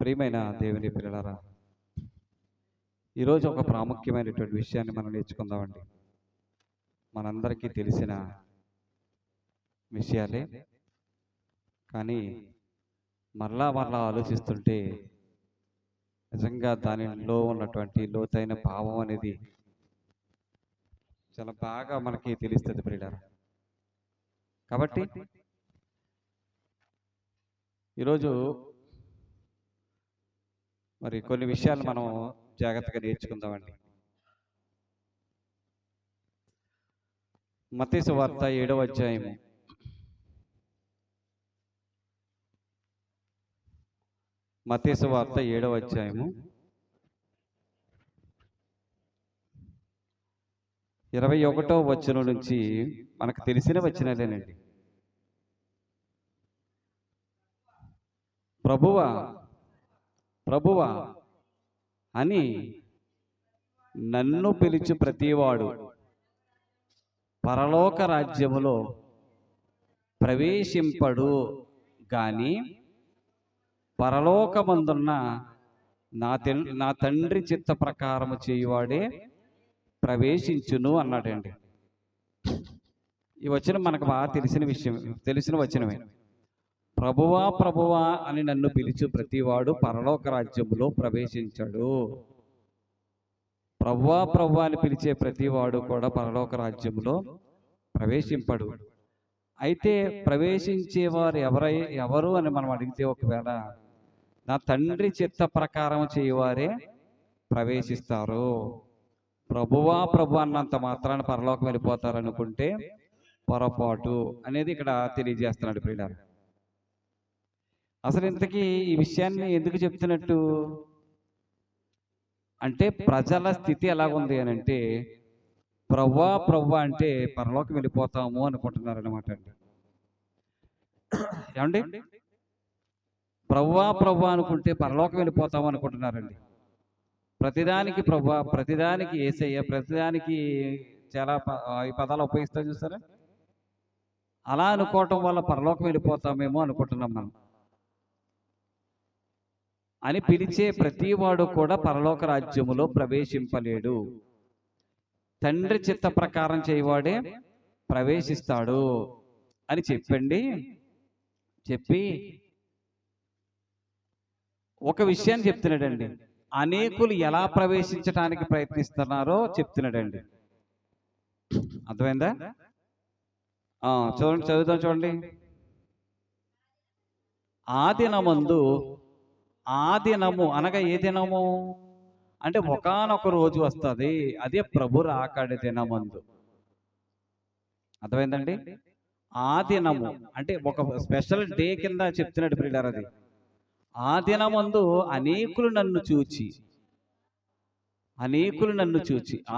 ప్రియమైన దేవుని పిల్లలారా, ఈరోజు ఒక ప్రాముఖ్యమైనటువంటి విషయాన్ని మనం నేర్చుకుందామండి. మనందరికీ తెలిసిన విషయాలే, కానీ మరలా మరలా ఆలోచిస్తుంటే నిజంగా దానిలో ఉన్నటువంటి లోతైన భావం అనేది చాలా బాగా మనకి తెలుస్తుంది ప్రియులారా. కాబట్టి ఈరోజు మరి కొన్ని విషయాలు మనం జాగ్రత్తగా నేర్చుకుందామండి. మత్తయి సువార్త 7వ అధ్యాయము 21వ వచనం నుంచి మనకు తెలిసిన వచనాలేనండి. ప్రభువా ప్రభువా అని నన్ను పిలిచి ప్రతివాడు పరలోక రాజ్యములో ప్రవేశింపడు గాని పరలోకమందున్న నా తండ్రి చిత్త ప్రకారము చేయువాడే ప్రవేశించును అన్నాడండి. ఈ వచనం మనకు బాగా తెలిసిన వచనమే. ప్రభువా ప్రభువా అని నన్ను పిలిచి ప్రతివాడు పరలోక రాజ్యములో ప్రవేశించడు. ప్రభువా ప్రభువా అని పిలిచే ప్రతివాడు కూడా పరలోక రాజ్యములో ప్రవేశింపడు. అయితే ప్రవేశించేవారు ఎవరు అని మనం అడిగితే, ఒకవేళ నా తండ్రి చిత్త ప్రకారం చేయవారే ప్రవేశిస్తారు. ప్రభువా ప్రభు అన్నంత మాత్రాన పరలోకం వెళ్ళిపోతారనుకుంటే పొరపాటు అనేది ఇక్కడ తెలియజేస్తున్నాడు ప్రియులారా. అసలు ఇంతకీ ఈ విషయాన్ని ఎందుకు చెప్తున్నట్టు అంటే, ప్రజల స్థితి ఎలాగుంది అని అంటే, ప్రభువా ప్రభువా అంటే పరలోకం వెళ్ళిపోతాము అనుకుంటున్నారు అనమాట అండి. ఏమండి, ప్రభువా ప్రభువా అనుకుంటే పరలోకం వెళ్ళిపోతాము అనుకుంటున్నారండి. ప్రతిదానికి ప్రభువా, ప్రతిదానికి యేసయ్య, ప్రతిదానికి చాలా ఈ పదాలు ఉపయోగిస్తా చూస్తారా. అలా అనుకోవటం వల్ల పరలోకం వెళ్ళిపోతామేమో అనుకుంటున్నాం మనం. అని పిలిచే ప్రతివాడు కూడా పరలోక రాజ్యములో ప్రవేశింపలేడు. తండ్రి చిత్త ప్రకారం చేయవాడే ప్రవేశిస్తాడు అని చెప్పి ఒక విషయాన్ని చెప్తున్నాడండి. అనేకులు ఎలా ప్రవేశించడానికి ప్రయత్నిస్తున్నారో చెప్తున్నాడండి. అర్థమైందా? చదువుతాం చూడండి. ఆ దినము అనగా ఏ దినము అంటే ఒకానొక రోజు వస్తుంది, అదే ప్రభు రాకడ దినమందు. అర్థమైందండి? ఆ దినము అంటే ఒక స్పెషల్ డే కింద చెప్తున్నాడు ప్రియులారా. అది ఆ దినమందు అనేకులు నన్ను చూచి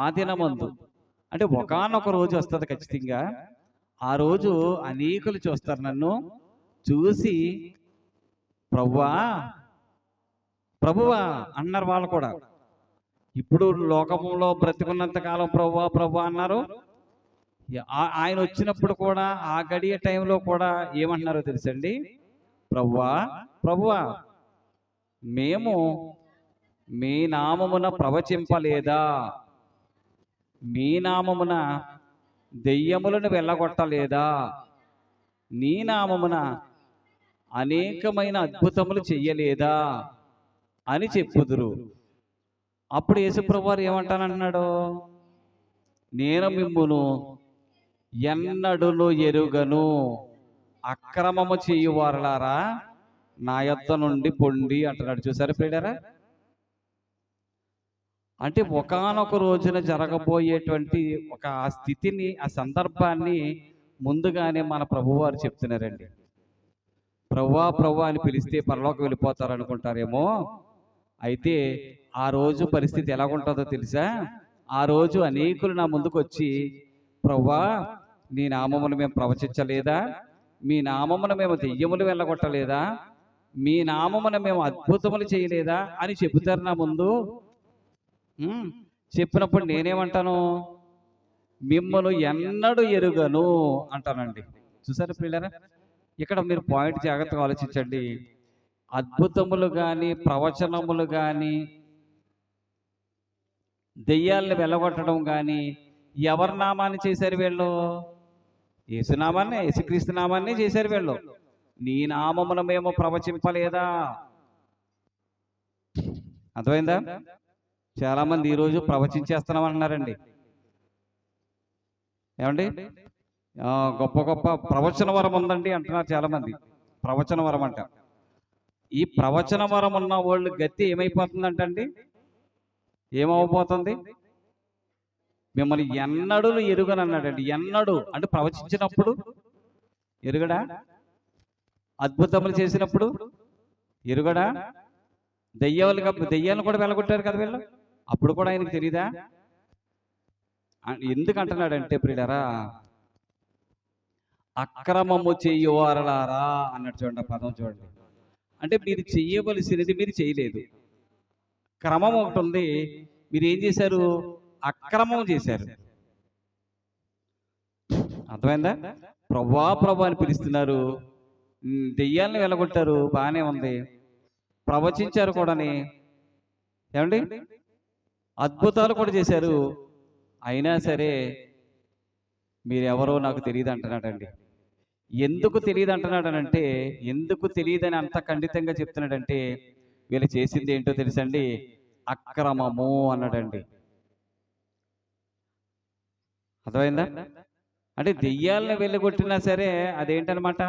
ఆ దినమందు అంటే ఒకానొక రోజు వస్తుంది ఖచ్చితంగా. ఆ రోజు అనేకులు చూస్తారు, నన్ను చూసి ప్రభువా ప్రభువా అన్నారు. వాళ్ళు కూడా ఇప్పుడు లోకంలో బ్రతికున్నంత కాలం ప్రభువా ప్రభువా అన్నారు. ఆయన వచ్చినప్పుడు కూడా ఆ గడియ టైంలో కూడా ఏమంటున్నారో తెలుసండి, ప్రభువా ప్రభువా మేము మీ నామమున ప్రవచింపలేదా, మీ నామమున దెయ్యములను వెళ్ళగొట్టలేదా, నీ నామమున అనేకమైన అద్భుతములు చెయ్యలేదా అని చెప్పుదురు. అప్పుడు యేసుప్రభు వారు ఏమంటానంటున్నాడు, నేను మిమ్మును ఎన్నడును ఎరుగను, అక్రమము చేయువారులారా నా యొద్ద నుండి పొండి అంటున్నాడు. చూసారా ప్రియులారా? అంటే ఒకానొక రోజున జరగబోయేటువంటి ఒక స్థితిని, ఆ సందర్భాన్ని ముందుగానే మన ప్రభువారు చెప్తున్నారండి. ప్రభువా ప్రభువా అని పిలిస్తే పరలోకం వెళ్ళిపోతారు అనుకుంటారేమో. అయితే ఆ రోజు పరిస్థితి ఎలాగుంటుందో తెలుసా? ఆ రోజు అనేకులు నా ముందుకు వచ్చి, ప్రభువా నీ నామమును మేము ప్రవచించలేదా, మీ నామమున మేము దెయ్యములు వెళ్ళగొట్టలేదా, మీ నామమున మేము అద్భుతములు చేయలేదా అని చెబుతారు నా ముందు. చెప్పినప్పుడు నేనేమంటాను, మిమ్మను ఎన్నడూ ఎరుగను అంటానండి. చూసారా ప్రియులారా? ఇక్కడ మీరు పాయింట్ జాగ్రత్తగా ఆలోచించండి. అద్భుతములు కానీ, ప్రవచనములు కానీ, దెయ్యాలను వెళ్ళగొట్టడం కానీ ఎవరి నామాన్ని చేశారు వీళ్ళు? యేసునామాన్నే, యేసుక్రీస్తు నామాన్నే చేశారు వీళ్ళు. నీ నామమున మేము ప్రవచింపలేదా? అర్థమైందా? చాలా మంది ఈరోజు ప్రవచించేస్తున్నాం అంటున్నారండి. ఏమండి? గొప్ప గొప్ప ప్రవచన వరం ఉందండి అంటున్నారు చాలా మంది. ప్రవచన వరం అంట. ఈ ప్రవచన వరం ఉన్న వాళ్ళు గతి ఏమైపోతుందంటండి? ఏమవబోతుంది? మిమ్మల్ని ఎన్నడూ ఎరుగనన్నాడండి. ఎన్నడు అంటే ప్రవచించినప్పుడు ఎరుగడా? అద్భుతములు చేసినప్పుడు ఎరుగడా? దెయ్యాలను కూడా వెళ్ళగొట్టారు కదా వీళ్ళు. అప్పుడు కూడా ఆయనకు తెలియదా? ఎందుకు అంటున్నాడంటే ప్రియులారా, అక్రమము చెయ్యువారలారా అన్నట్టు చూడండి, పదం చూడండి. అంటే మీరు చెయ్యవలసినది మీరు చేయలేదు. క్రమం ఒకటి ఉంది, మీరు ఏం చేశారు? అక్రమం చేశారు. అర్థమైందా? ప్రభువా ప్రభు అని పిలుస్తున్నారు, దెయ్యాలను వెళ్ళగొట్టారు, బాగానే ఉంది, ప్రవచించారు కూడాని, ఏమండి, అద్భుతాలు కూడా చేశారు. అయినా సరే మీరెవరో నాకు తెలియదు అంటున్నాడండి. ఎందుకు తెలియదు అంటున్నాడనంటే, ఎందుకు తెలియదని అంత ఖండితంగా చెప్తున్నాడంటే, వీళ్ళు చేసింది ఏంటో తెలుసండి? అక్రమము అన్నాడండి. అర్థమైందా? అంటే దెయ్యాలను వెళ్ళగొట్టినా సరే అదేంటనమాట?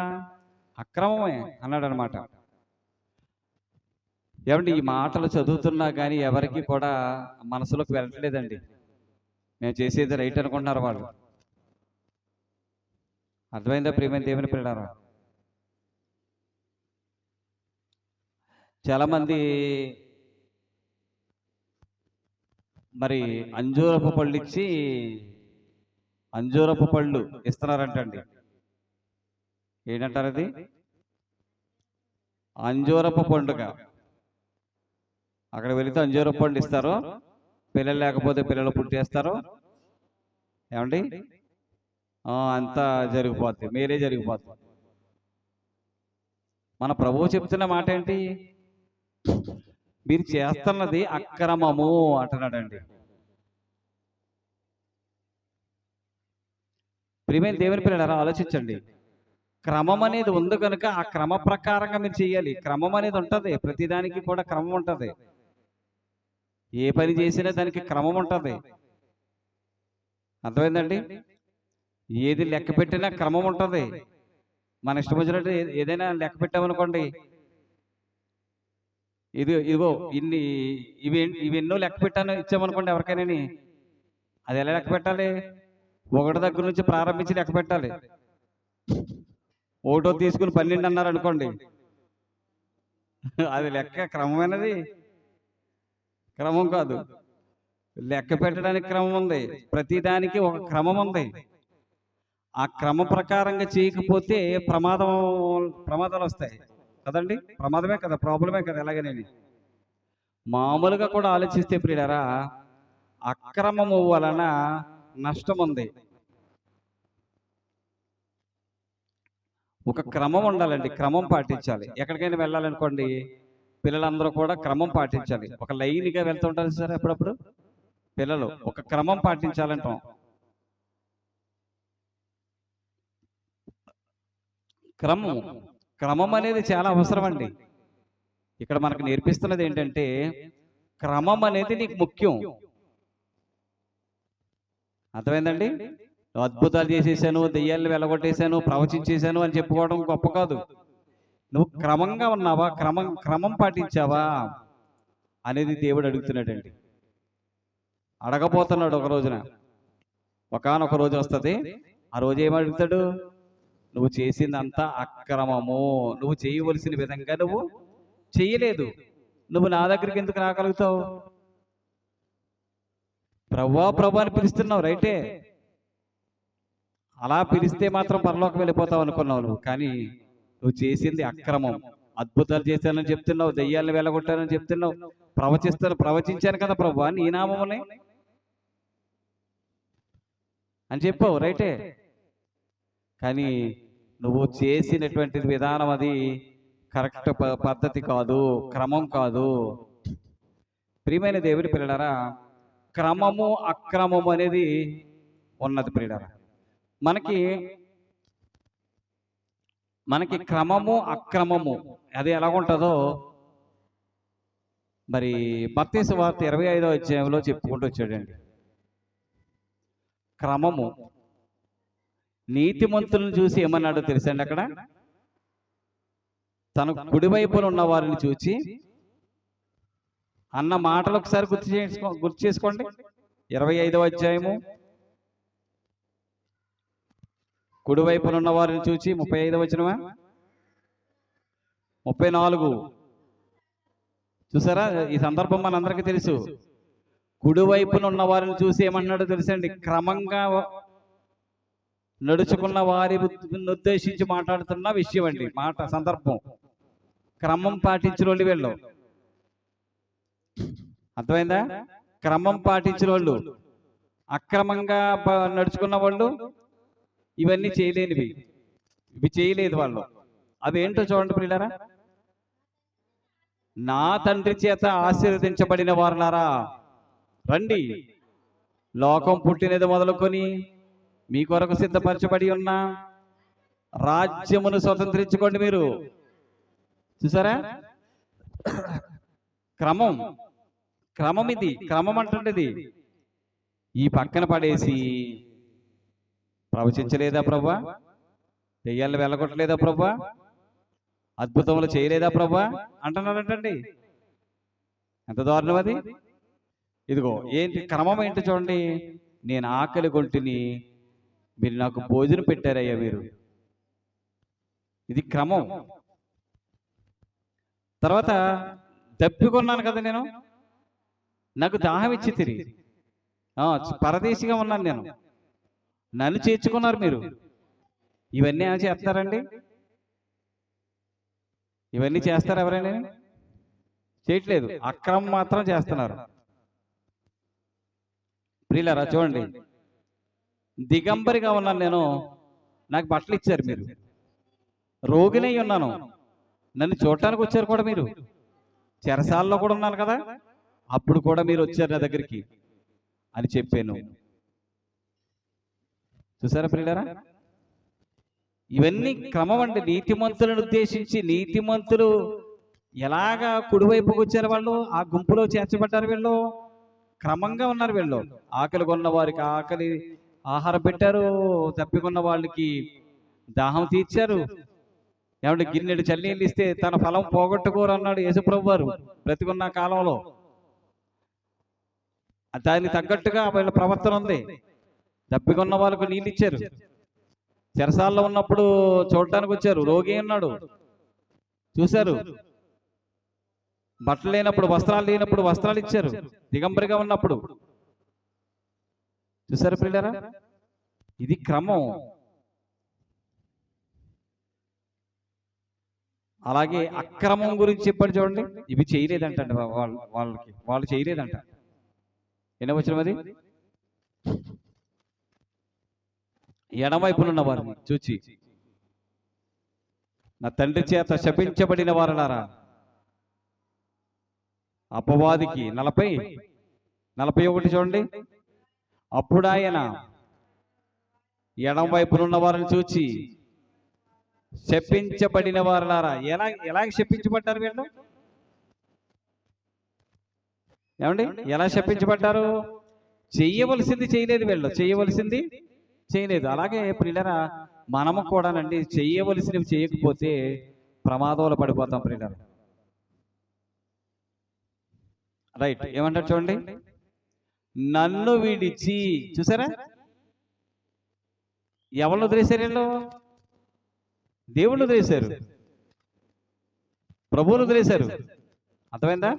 అక్రమమే అన్నాడు అనమాట. ఏమండి, ఈ మాటలు చదువుతున్నా కానీ ఎవరికి కూడా మనసులోకి వెళ్ళట్లేదండి. మేము చేసేది రైట్ అనుకుంటున్నారు వాళ్ళు. అర్థమైందా ప్రియమైన దేవుని పిల్లారా? చాలామంది మరి అంజూరపు పళ్ళు ఇచ్చి అంజూరపు పళ్ళు ఇస్తున్నారంటండి. ఏంటంటారు అది? అంజూరపు పండుగ. అక్కడ వెళితే అంజూరపు పండు ఇస్తారు, పిల్లలు లేకపోతే పిల్లలు పుట్టేస్తారు. ఏమండి, అంతా జరిగిపోద్ది, మీరే జరిగిపోద్ది. మన ప్రభువు చెప్తున్న మాట ఏంటి? మీరు చేస్తున్నది అక్రమము అంటున్నాడండి. ప్రియమైన దేవుని పిల్లలారా, ఆలోచించండి. క్రమం అనేది ఉంది కనుక ఆ క్రమ ప్రకారంగా మీరు చేయాలి. క్రమం అనేది ఉంటుంది, ప్రతిదానికి కూడా క్రమం ఉంటుంది. ఏ పని చేసినా దానికి క్రమం ఉంటుంది. అర్థమైందండి? ఏది లెక్క పెట్టినా క్రమం ఉంటుంది. మన ఇష్టం వచ్చినట్టు ఏదైనా లెక్క పెట్టామనుకోండి, ఇదిగో ఇన్ని ఇవి ఎన్నో లెక్క పెట్టాను ఇచ్చామనుకోండి ఎవరికైనా, అది ఎలా లెక్క పెట్టాలి? ఒకటి దగ్గర నుంచి ప్రారంభించి లెక్క పెట్టాలి. ఒకటో తీసుకుని 12 అన్నారు అనుకోండి, అది లెక్క క్రమమైనది? క్రమం కాదు. లెక్క పెట్టడానికి క్రమం ఉంది, ప్రతిదానికి ఒక క్రమం ఉంది. ఆ క్రమ ప్రకారంగా చేయకపోతే ప్రమాదాలు వస్తాయి కదండి. ప్రమాదమే కదా, ప్రాబ్లమే కదా. ఎలాగనేది మామూలుగా కూడా ఆలోచిస్తే ప్రియులారా, అక్రమము వలన నష్టం ఉంది. ఒక క్రమం ఉండాలండి, క్రమం పాటించాలి. ఎక్కడికైనా వెళ్ళాలనుకోండి, పిల్లలందరూ కూడా క్రమం పాటించాలి. ఒక లైన్గా వెళ్తుంటారు సార్, అప్పుడప్పుడు పిల్లలు ఒక క్రమం పాటించాలంటాం. క్రమం అనేది చాలా అవసరం అండి. ఇక్కడ మనకు నేర్పిస్తున్నది ఏంటంటే, క్రమం అనేది నీకు ముఖ్యం. అర్థమైందండి? అద్భుతాలు చేసేసాను, దెయ్యాలను వెళ్ళగొట్టేశాను, ప్రవచించేశాను అని చెప్పుకోవడం గొప్ప కాదు. నువ్వు క్రమంగా ఉన్నావా, క్రమం పాటించావా అనేది దేవుడు అడుగుతున్నాడండి. అడగబోతున్నాడు ఒక రోజున. ఒకానొక రోజు వస్తుంది, ఆ రోజు ఏమడుగుతాడు? నువ్వు చేసిందంతా అక్రమము, నువ్వు చేయవలసిన విధంగా నువ్వు చేయలేదు, నువ్వు నా దగ్గరికి ఎందుకు రాగలుగుతావు? ప్రభువా ప్రభు అని పిలుస్తున్నావు, రైటే. అలా పిలిస్తే మాత్రం పరలోకం వెళ్ళిపోతావు అనుకున్నావు నువ్వు. కానీ నువ్వు చేసింది అక్రమం. అద్భుతాలు చేశానని చెప్తున్నావు, దెయ్యాలను వెళ్ళగొట్టానని చెప్తున్నావు, ప్రవచించాను కదా ప్రభువా నీ నామమునే అని చెప్పావు, రైటే. కానీ నువ్వు చేసినటువంటి విధానం అది కరెక్ట్ పద్ధతి కాదు, క్రమం కాదు. ప్రియమైన దేవుని పిల్లలారా, క్రమము అక్రమము అనేది ఉన్నది ప్రియులారా. మనకి మనకి క్రమము అక్రమము అది ఎలాగుంటుందో మరి మత్తయి సువార్త 25వ అధ్యాయంలో చెప్పుకుంటూ వచ్చాడండి. క్రమము. నీతిమంతులను చూసి ఏమన్నాడో తెలుసండి, అక్కడ తన కుడివైపున ఉన్న వారిని చూచి అన్న మాటలు ఒకసారి గుర్తు చేసుకోండి. 25వ అధ్యాయము కుడివైపున ఉన్న వారిని చూచి 35వ వచనమా 34 చూసారా? ఈ సందర్భం మనందరికీ తెలుసు. కుడివైపున ఉన్న వారిని చూసి ఏమన్నాడో తెలుసండి, క్రమంగా నడుచుకున్న వారి ఉద్దేశించి మాట్లాడుతున్న విషయం అండి. మాట సందర్భం క్రమం పాటించిన వాళ్ళు వీళ్ళు. అర్థమైందా? క్రమం పాటించిన వాళ్ళు, అక్రమంగా నడుచుకున్న వాళ్ళు ఇవన్నీ చేయలేనివి, ఇవి చేయలేదు వాళ్ళు. అవి ఏంటో చూడండి ప్రియులారా. నా తండ్రి చేత ఆశీర్వదించబడిన వారులారా రండి, లోకం పుట్టినది మొదలుకొని మీ కొరకు సిద్ధపరచబడి ఉన్న రాజ్యమును స్వతంత్రించుకోండి మీరు. చూసారా? క్రమం క్రమం ఇది, క్రమం అంటుండేది. ఈ పక్కన పడేసి ప్రవచించలేదా ప్రభా, దెయ్యాలను వెళ్ళగొట్టలేదా ప్రభా, అద్భుతములు చేయలేదా ప్రభా అంటున్నారంటండి. ఎంత దారుణం అది. ఇదిగో ఏంటి క్రమం ఏంటి చూడండి. నేను ఆకలి కొంటిని, మీరు నాకు భోజనం పెట్టారయ్యా మీరు. ఇది క్రమం. తర్వాత దప్పికొన్నాను కదా నేను, నాకు దాహం ఇచ్చి తిరిగి పరదేశిగా ఉన్నాను నేను, నన్ను చేర్చుకున్నారు మీరు. ఇవన్నీ ఏమైనా చేస్తారండి? ఇవన్నీ చేస్తారు ఎవరైనా? చేయట్లేదు. అక్రమం మాత్రం చేస్తున్నారు. ప్రియులారా చూడండి, దిగంబరిగా ఉన్నాను నేను, నాకు బట్టలు ఇచ్చారు మీరు. రోగినై ఉన్నాను, నన్ను చూడటానికి వచ్చారు కూడా మీరు. చెరసాల్లో కూడా ఉన్నాను కదా, అప్పుడు కూడా మీరు వచ్చారు నా దగ్గరికి అని చెప్పాను. చూసారా ప్రియులారా? ఇవన్నీ క్రమం అండి. నీతిమంతులను ఉద్దేశించి, నీతిమంతులు ఎలాగా కుడివైపుకి వచ్చారు వాళ్ళు, ఆ గుంపులో చేర్చబడ్డారు వీళ్ళు. క్రమంగా ఉన్నారు వీళ్ళు. ఆకలి కొన్న వారికి ఆకలి ఆహారం పెట్టారు, తప్పికొన్న వాళ్ళకి దాహం తీర్చారు. ఏమంటే గిన్నెడు చల్లీళ్ళు ఇస్తే తన ఫలం పోగొట్టుకోరు అన్నాడు యేసుప్రభు వారు బ్రతికున్న కాలంలో. దానికి తగ్గట్టుగా వీళ్ళ ప్రవర్తన ఉంది. తప్పికొన్న వాళ్ళకు నీళ్ళు ఇచ్చారు. చెరసాల్లో ఉన్నప్పుడు చూడటానికి వచ్చారు. రోగి ఉన్నాడు, చూశారు. బట్టలు లేనప్పుడు, వస్త్రాలు లేనప్పుడు వస్త్రాలు ఇచ్చారు. దిగంబరిగా ఉన్నప్పుడు చూసారు ప్రియులారా? ఇది క్రమం. అలాగే అక్రమం గురించి చెప్పాడు చూడండి. ఇవి చేయలేదంట వాళ్ళు చేయలేదంట. ఎన్నో వచనం అది? ఎడమవైపునున్న వారిని చూచి నా తండ్రి చేత శపించబడిన వారలారా. అపవాదికి 40-41 చూడండి. అప్పుడు ఆయన ఎడమవైపునున్న వారిని చూచి శపించబడిన వారలారా. ఎలా శపించబడ్డారు వీళ్ళు? ఏమండి ఎలా శపించబడ్డారు? చెయ్యవలసింది చేయలేదు వీళ్ళు, చేయవలసింది చేయలేదు. అలాగే ప్రియులారా మనము కూడానండి చెయ్యవలసినవి చేయకపోతే ప్రమాదంలో పడిపోతాం ప్రియులారా. రైట్, ఏమంటారు చూడండి. నన్ను విడిచి, చూసారా ఎవరిని వదిలేశారు వీళ్ళు? దేవుళ్ళు వదిలేశారు, ప్రభువులు వదిలేశారు. అర్థమైందా?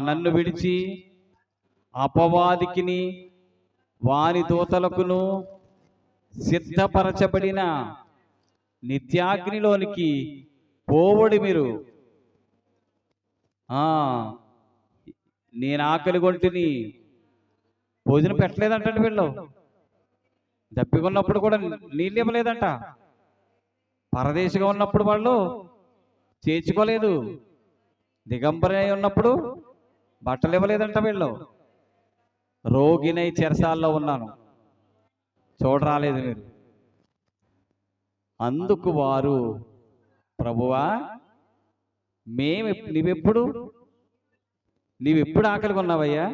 నన్ను విడిచి అపవాదికిని వాని దూతలకును సిద్ధపరచబడిన నిత్యాగ్నిలోనికి పోవడి మీరు. నేను ఆకలి కొంటిని, భోజనం పెట్టలేదంటండి వీళ్ళు. దప్పికొన్నప్పుడు కూడా నీళ్ళు ఇవ్వలేదంట. పరదేశిగా ఉన్నప్పుడు వాళ్ళు చేర్చుకోలేదు. దిగంబరై ఉన్నప్పుడు బట్టలు ఇవ్వలేదంట వీళ్ళు. రోగినై చెరసాల్లో ఉన్నాను, చూడరాలేదు మీరు. అందుకు వారు, ప్రభువా నీవెప్పుడు ఆకలిగా ఉన్నావయ్యా?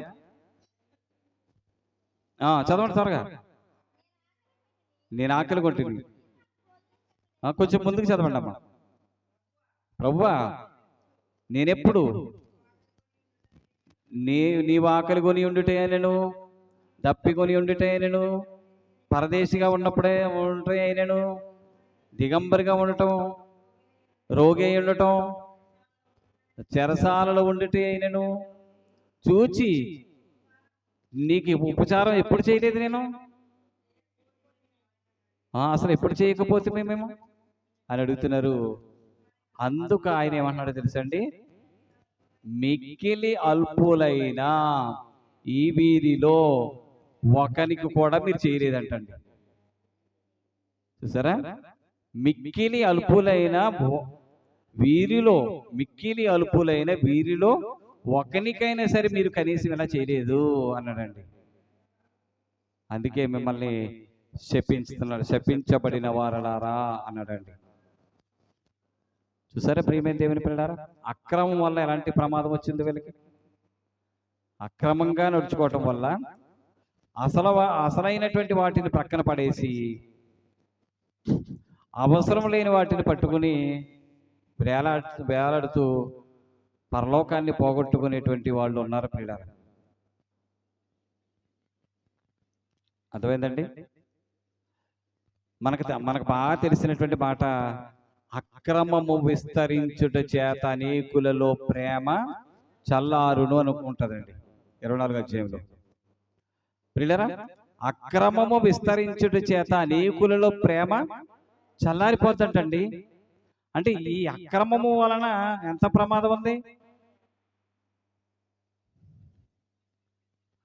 చదవండి త్వరగా. నేను ఆకలి కొంటిని. కొంచెం ముందుకు చదవండి అమ్మా. ప్రభువా నేనెప్పుడు నీవు ఆకలి కొని ఉండుటే నేను, దప్పి కొని ఉండుటే నేను, పరదేశిగా ఉన్నప్పుడే ఉంటే నేను, దిగంబరిగా ఉండటం, రోగి అయి ఉండటం, చెరసాలలో ఉండుటే నేను చూచి నీకు ఉపచారం ఎప్పుడు చేయలేదు నేను? అసలు ఎప్పుడు చేయకపోతే మేము అని అడుగుతున్నారు. అందుకు ఆయన ఏమన్నాడో తెలుసండి, మిక్కిలి అల్పులైన ఈ వీరిలో ఒకనికి కూడా మీరు చేయలేదంటండి. చూసారా? మిక్కిలి అల్పులైన వీరిలో ఒకనికైనా సరే మీరు కనీసం ఇలా చేయలేదు అన్నాడండి. అందుకే మిమ్మల్ని శపించుతున్నాడు, శపించబడిన వారలారా అన్నాడండి. చూసారా ప్రియమైన దేవుని పిల్లారా, అక్రమం వల్ల ఎలాంటి ప్రమాదం వచ్చింది వీళ్ళకి? అక్రమంగా నడుచుకోవటం వల్ల అసలైనటువంటి వాటిని ప్రక్కన పడేసి అవసరం లేని వాటిని పట్టుకుని వేలాడుతూ పరలోకాన్ని పోగొట్టుకునేటువంటి వాళ్ళు ఉన్నారు ప్రియులారా. అర్థమైందండి? మనకు బాగా తెలిసినటువంటి మాట, అక్రమము విస్తరించుట చేత అనేకులలో ప్రేమ చల్లారును అనుకుంటుందండి 24వ అధ్యాయంలో. ప్రియులారా, అక్రమము విస్తరించుట చేత అనేకులలో ప్రేమ చల్లారిపోతుంటండి. అంటే ఈ అక్రమము వలన ఎంత ప్రమాదం ఉంది?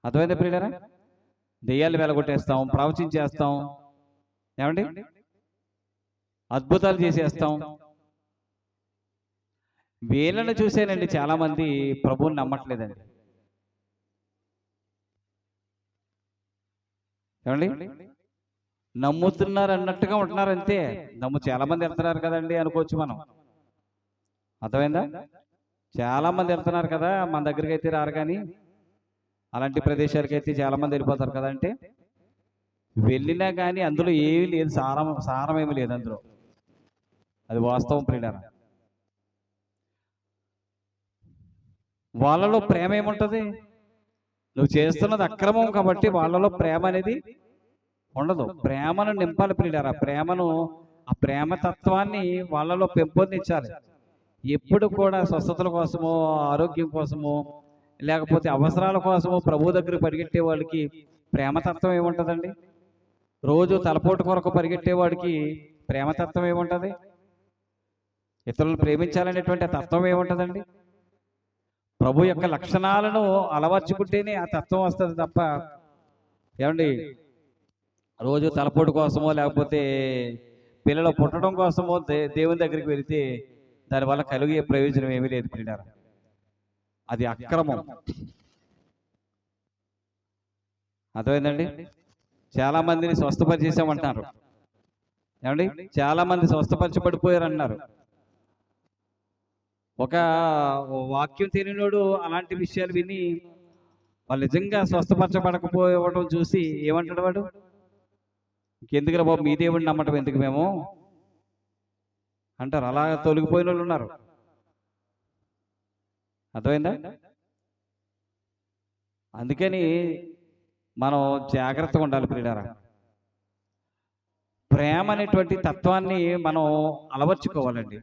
అర్థమైందా ప్రియులారా? దెయ్యాలు వెలగొట్టేస్తాం, ప్రవచించేస్తాం, ఏమండి అద్భుతాలు చేసేస్తాం. వీళ్ళని చూసేనండి చాలా మంది ప్రభువుని నమ్మట్లేదండి. ఏమండి నమ్ముతున్నారు అన్నట్టుగా ఉంటున్నారు అంతే. చాలా మంది వెళ్తున్నారు కదండి అనుకోవచ్చు మనం. అర్థమైందా? చాలా మంది వెళ్తున్నారు కదా, మన దగ్గరికి అయితే రారు, కానీ అలాంటి ప్రదేశాలకి అయితే చాలా మంది వెళ్ళిపోతారు కదా. అంటే వెళ్ళినా కానీ అందులో ఏమీ లేదు, సారం ఏమీ లేదు అందులో. అది వాస్తవం ప్రియులారా. వాళ్ళలో ప్రేమ ఏముంటుంది? నువ్వు చేస్తున్నది అక్రమం కాబట్టి వాళ్ళలో ప్రేమ అనేది ఉండదు. ప్రేమను నింపాలి ప్రియులారా. ఆ ప్రేమ తత్వాన్ని వాళ్ళలో పెంపొందించాలి. ఎప్పుడు కూడా స్వస్థతల కోసమో, ఆరోగ్యం కోసమో, లేకపోతే అవసరాల కోసమో ప్రభు దగ్గర పరిగెట్టే వాళ్ళకి ప్రేమతత్వం ఏముంటుందండి? రోజు తలపోటు కొరకు పరిగెట్టేవాడికి ప్రేమతత్వం ఏముంటుంది? ఇతరులను ప్రేమించాలనేటువంటి ఆ తత్వం ఏముంటుందండి? ప్రభు యొక్క లక్షణాలను అలవర్చుకుంటేనే ఆ తత్వం వస్తుంది తప్ప, ఏమండి రోజు తలపోటు కోసమో లేకపోతే పిల్లలు పుట్టడం కోసమో దేవుని దగ్గరికి వెళితే దానివల్ల కలిగే ప్రయోజనం ఏమీ లేదు ప్రియులారా. అది అక్రమం. అర్థమైందండి? చాలా మందిని స్వస్థపరిచేసామంటున్నారు, ఏమండి చాలా మంది స్వస్థపరచబడిపోయారు అన్నారు. ఒక వాక్యం తెలియనోడు అలాంటి విషయాలు విని వాళ్ళు నిజంగా స్వస్థపరచబడకపోవడం చూసి ఏమంటాడు వాడు? ఇంకెందుకురా బాబు, మీ దేవుడిని నమ్మటం ఎందుకు మేము అంటారు. అలా తొలగిపోయిన వాళ్ళు ఉన్నారు. అర్థమైందా? అందుకని మనం జాగ్రత్తగా ఉండాలి ప్రియులారా. ప్రేమ అనేటువంటి తత్వాన్ని మనం అలవర్చుకోవాలండి.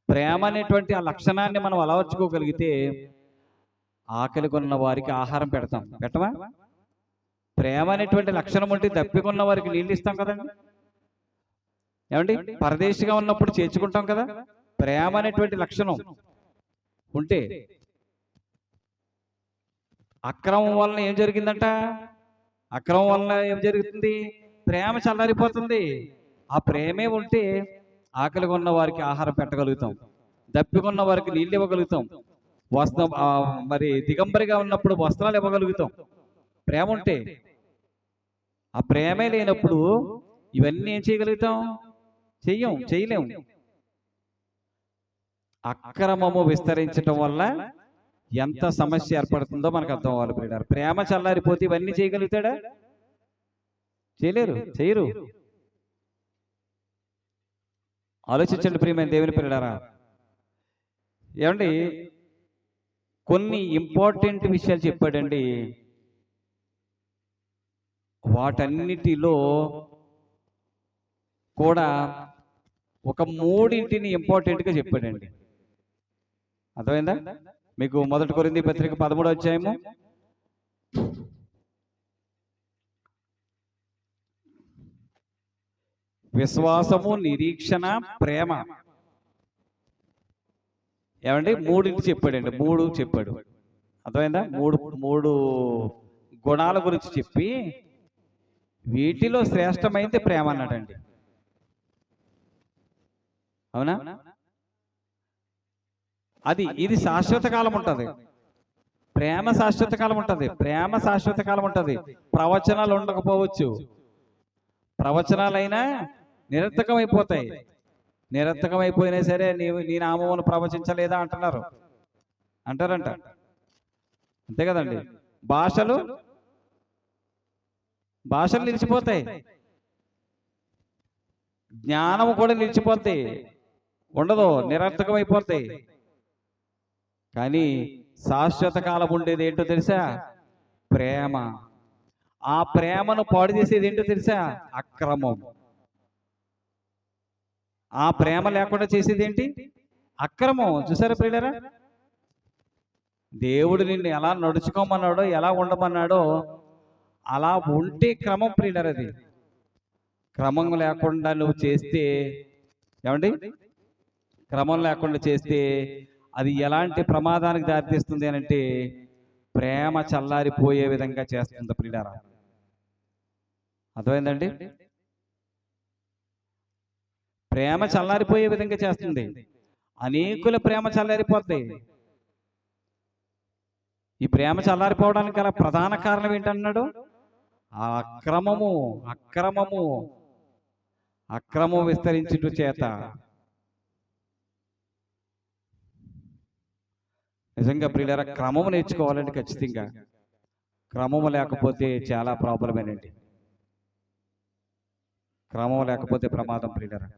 ప్రేమ అనేటువంటి ఆ లక్షణాన్ని మనం అలవర్చుకోగలిగితే ఆకలి కొన్న వారికి ఆహారం పెట్టమా? ప్రేమ అనేటువంటి లక్షణం ఉంటే దప్పికొన్న వారికి నీళ్ళు ఇస్తాం కదండి, ఏమండి పరదేశిగా ఉన్నప్పుడు చేర్చుకుంటాం కదా. ప్రేమ అనేటువంటి లక్షణం ఉంటే అక్రమం వలన ఏం జరిగిందంట? అక్రమం వలన ఏం జరుగుతుంది? ప్రేమ చల్లారిపోతుంది. ఆ ప్రేమే ఉంటే ఆకలిగా ఉన్న వారికి ఆహారం పెట్టగలుగుతాం, దప్పికొన్న వారికి నీళ్ళు ఇవ్వగలుగుతాం, వస్త్రం మరి దిగంబరిగా ఉన్నప్పుడు వస్త్రాలు ఇవ్వగలుగుతాం. ప్రేమ ఉంటే. ఆ ప్రేమే లేనప్పుడు ఇవన్నీ ఏం చేయగలుగుతాం? చేయలేము. అక్రమము విస్తరించటం వల్ల ఎంత సమస్య ఏర్పడుతుందో మనకు అర్థం అవ్వాలి ప్రియులారా. ప్రేమ చల్లారిపోతే ఇవన్నీ చేయగలుగుతాడా? చేయరు. ఆలోచించండి ప్రియమైన దేవుని ప్రియులారా. ఏమండి, కొన్ని ఇంపార్టెంట్ విషయాలు చెప్పాడండి. వాటన్నిటిలో కూడా ఒక మూడింటిని ఇంపార్టెంట్గా చెప్పాడండి. అర్థమైందా మీకు? 1 కొరింథీ పత్రిక 13వ అధ్యాయము 'విశ్వాసము, నిరీక్షణ, ప్రేమ' ఏమండి మూడింటి చెప్పాడండి. 3 చెప్పాడు. అర్థమైందా? మూడు గుణాల గురించి చెప్పి వీటిలో శ్రేష్టమైంది ప్రేమ అన్నాడండి. అవునా? ఇది శాశ్వత కాలం ఉంటుంది. ప్రేమ శాశ్వత కాలం ఉంటుంది. ప్రవచనాలు ఉండకపోవచ్చు, ప్రవచనాలైనా నిరర్థకమైపోతాయి. నిరర్థకమైపోయినా సరే నీ నామమును ప్రవచించలేదా అంటారంట. అంతే కదండి. భాషలు నిలిచిపోతాయి, జ్ఞానము కూడా నిలిచిపోతాయి, ఉండదు, నిరర్థకమైపోతాయి. కానీ శాశ్వత కాలం ఉండేది ఏంటో తెలుసా? ప్రేమ. ఆ ప్రేమను పాడు చేసేది ఏంటో తెలుసా? అక్రమం. ఆ ప్రేమ లేకుండా చేసేది ఏంటి? అక్రమం. చూసారా ప్రియులారా? దేవుడు నిన్ను ఎలా నడుచుకోమన్నాడో, ఎలా ఉండమన్నాడో అలా ఉంటే క్రమం ప్రియులారా. అది క్రమం లేకుండా నువ్వు చేస్తే, ఏమండి, క్రమం లేకుండా చేస్తే అది ఎలాంటి ప్రమాదానికి దారితీస్తుంది అంటే ప్రేమ చల్లారిపోయే విధంగా చేస్తుంది ప్రియులారా. అర్థమైందండి? ప్రేమ చల్లారిపోయే విధంగా చేస్తుంది. అనేకుల ప్రేమ చల్లారిపోతాయి. ఈ ప్రేమ చల్లారిపోవడానికి గల ప్రధాన కారణం ఏంటన్నాడు? ఆ అక్రమము విస్తరించుట చేత. నిజంగా ప్రియులారా, క్రమము నేర్చుకోవాలండి ఖచ్చితంగా. క్రమము లేకపోతే చాలా ప్రాబ్లమేనండి. క్రమం లేకపోతే ప్రమాదం ప్రియులారా.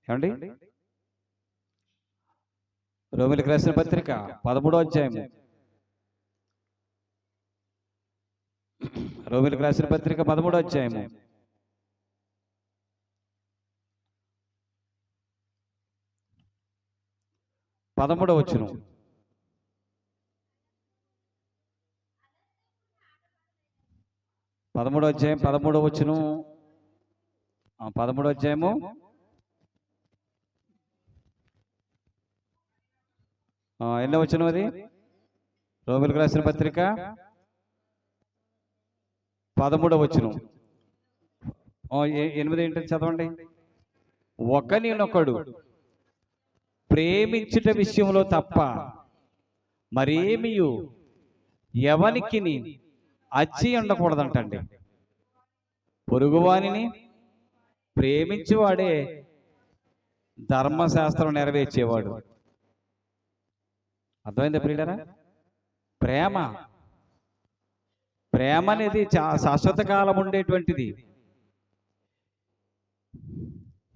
ఏమండి, రోమీయులకు రాసిన పత్రిక 13వ అధ్యాయము, రోమీయులకు రాసిన పత్రిక 13వ అధ్యాయము 13వ వచనం. పదమూడవ అధ్యాయం 13వ వచనం. 13వ అధ్యాయము 8వ వచనం. అది రోమీయులకు రాసిన పత్రిక 13వ వచనం. 8 ఏంటంటే చదవండి. ఒకనినొకడు ప్రేమించుట విషయంలో తప్ప మరేమియు ఎవనికిని అచ్చి ఉండకూడదంటండి. పొరుగువానిని ప్రేమించేవాడే ధర్మశాస్త్రం నెరవేర్చేవాడు. అర్థమైందా ప్రియులారా? ప్రేమ అనేది శాశ్వత కాలం ఉండేటువంటిది.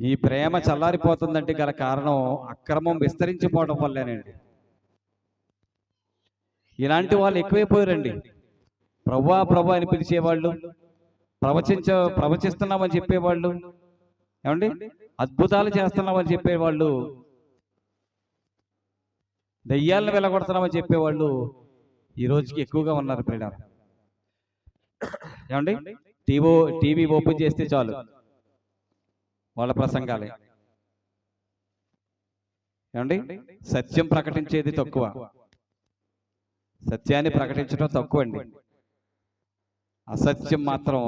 ఈ ప్రేమ చల్లారిపోతుందంటే గల కారణం అక్రమం విస్తరించిపోవడం వల్లేనండి. ఇలాంటి వాళ్ళు ఎక్కువైపోయారండి. ప్రభువా అని పిలిచేవాళ్ళు, ప్రవచిస్తున్నామని చెప్పేవాళ్ళు, ఏమండి, అద్భుతాలు చేస్తున్నామని చెప్పేవాళ్ళు, దయ్యాలను వెళ్ళగొడుతున్నామని చెప్పేవాళ్ళు ఈ రోజుకి ఎక్కువగా ఉన్నారు ప్రియులారా. ఏమండి, టీవీ ఓపెన్ చేస్తే చాలు వాళ్ళ ప్రసంగాలే. ఏమండి, సత్యం ప్రకటించేది తక్కువ, సత్యాన్ని ప్రకటించడం తక్కువ అండి. అసత్యం మాత్రం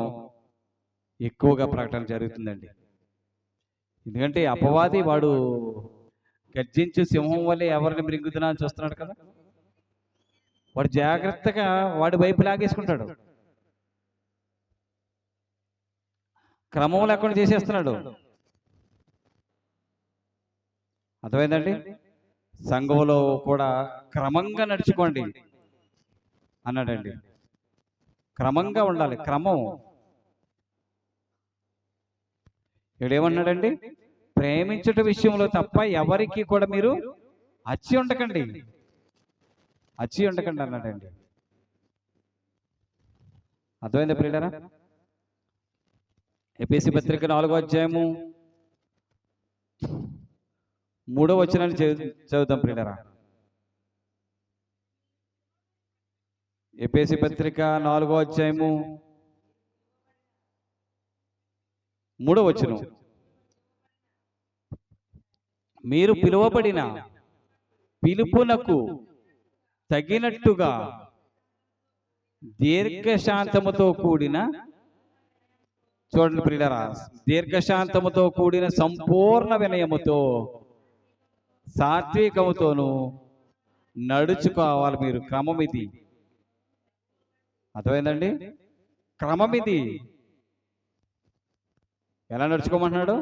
ఎక్కువగా ప్రకటన జరుగుతుందండి. ఎందుకంటే అపవాది వాడు గర్జించు సింహం వల్లే ఎవరిని మృంగుతున్నా అని చూస్తున్నాడు కదా. వాడు జాగ్రత్తగా వాడి వైపు లాగేసుకుంటాడు, క్రమం లేకుండా చేసేస్తున్నాడు. అర్థమైందండి? సంఘంలో కూడా క్రమంగా నడుచుకోండి అన్నాడండి. క్రమంగా ఉండాలి, క్రమం. ఏమన్నాడండి? ప్రేమించుట విషయంలో తప్ప ఎవరికి కూడా మీరు అచ్చి ఉండకండి, అచ్చి ఉండకండి అన్నాడండి. అర్థమైందా ప్రియులారా? ఎఫెసీ పత్రిక 4వ అధ్యాయము 3వ వచనాన్ని చదువుతాం ప్రియులారా. ఎఫెసీ పత్రిక 4వ అధ్యాయము 3వ వచనం. మీరు పిలువబడిన పిలుపునకు తగినట్టుగా దీర్ఘశాంతముతో కూడిన, చూడండి ప్రియులారా, దీర్ఘశాంతముతో కూడిన సంపూర్ణ వినయముతో సాత్వికముతోను నడుచుకోవాలి. మీరు క్రమం ఇది. అర్థమైందండి? క్రమం ఇది. ఎలా నడుచుకోమంటున్నాడు?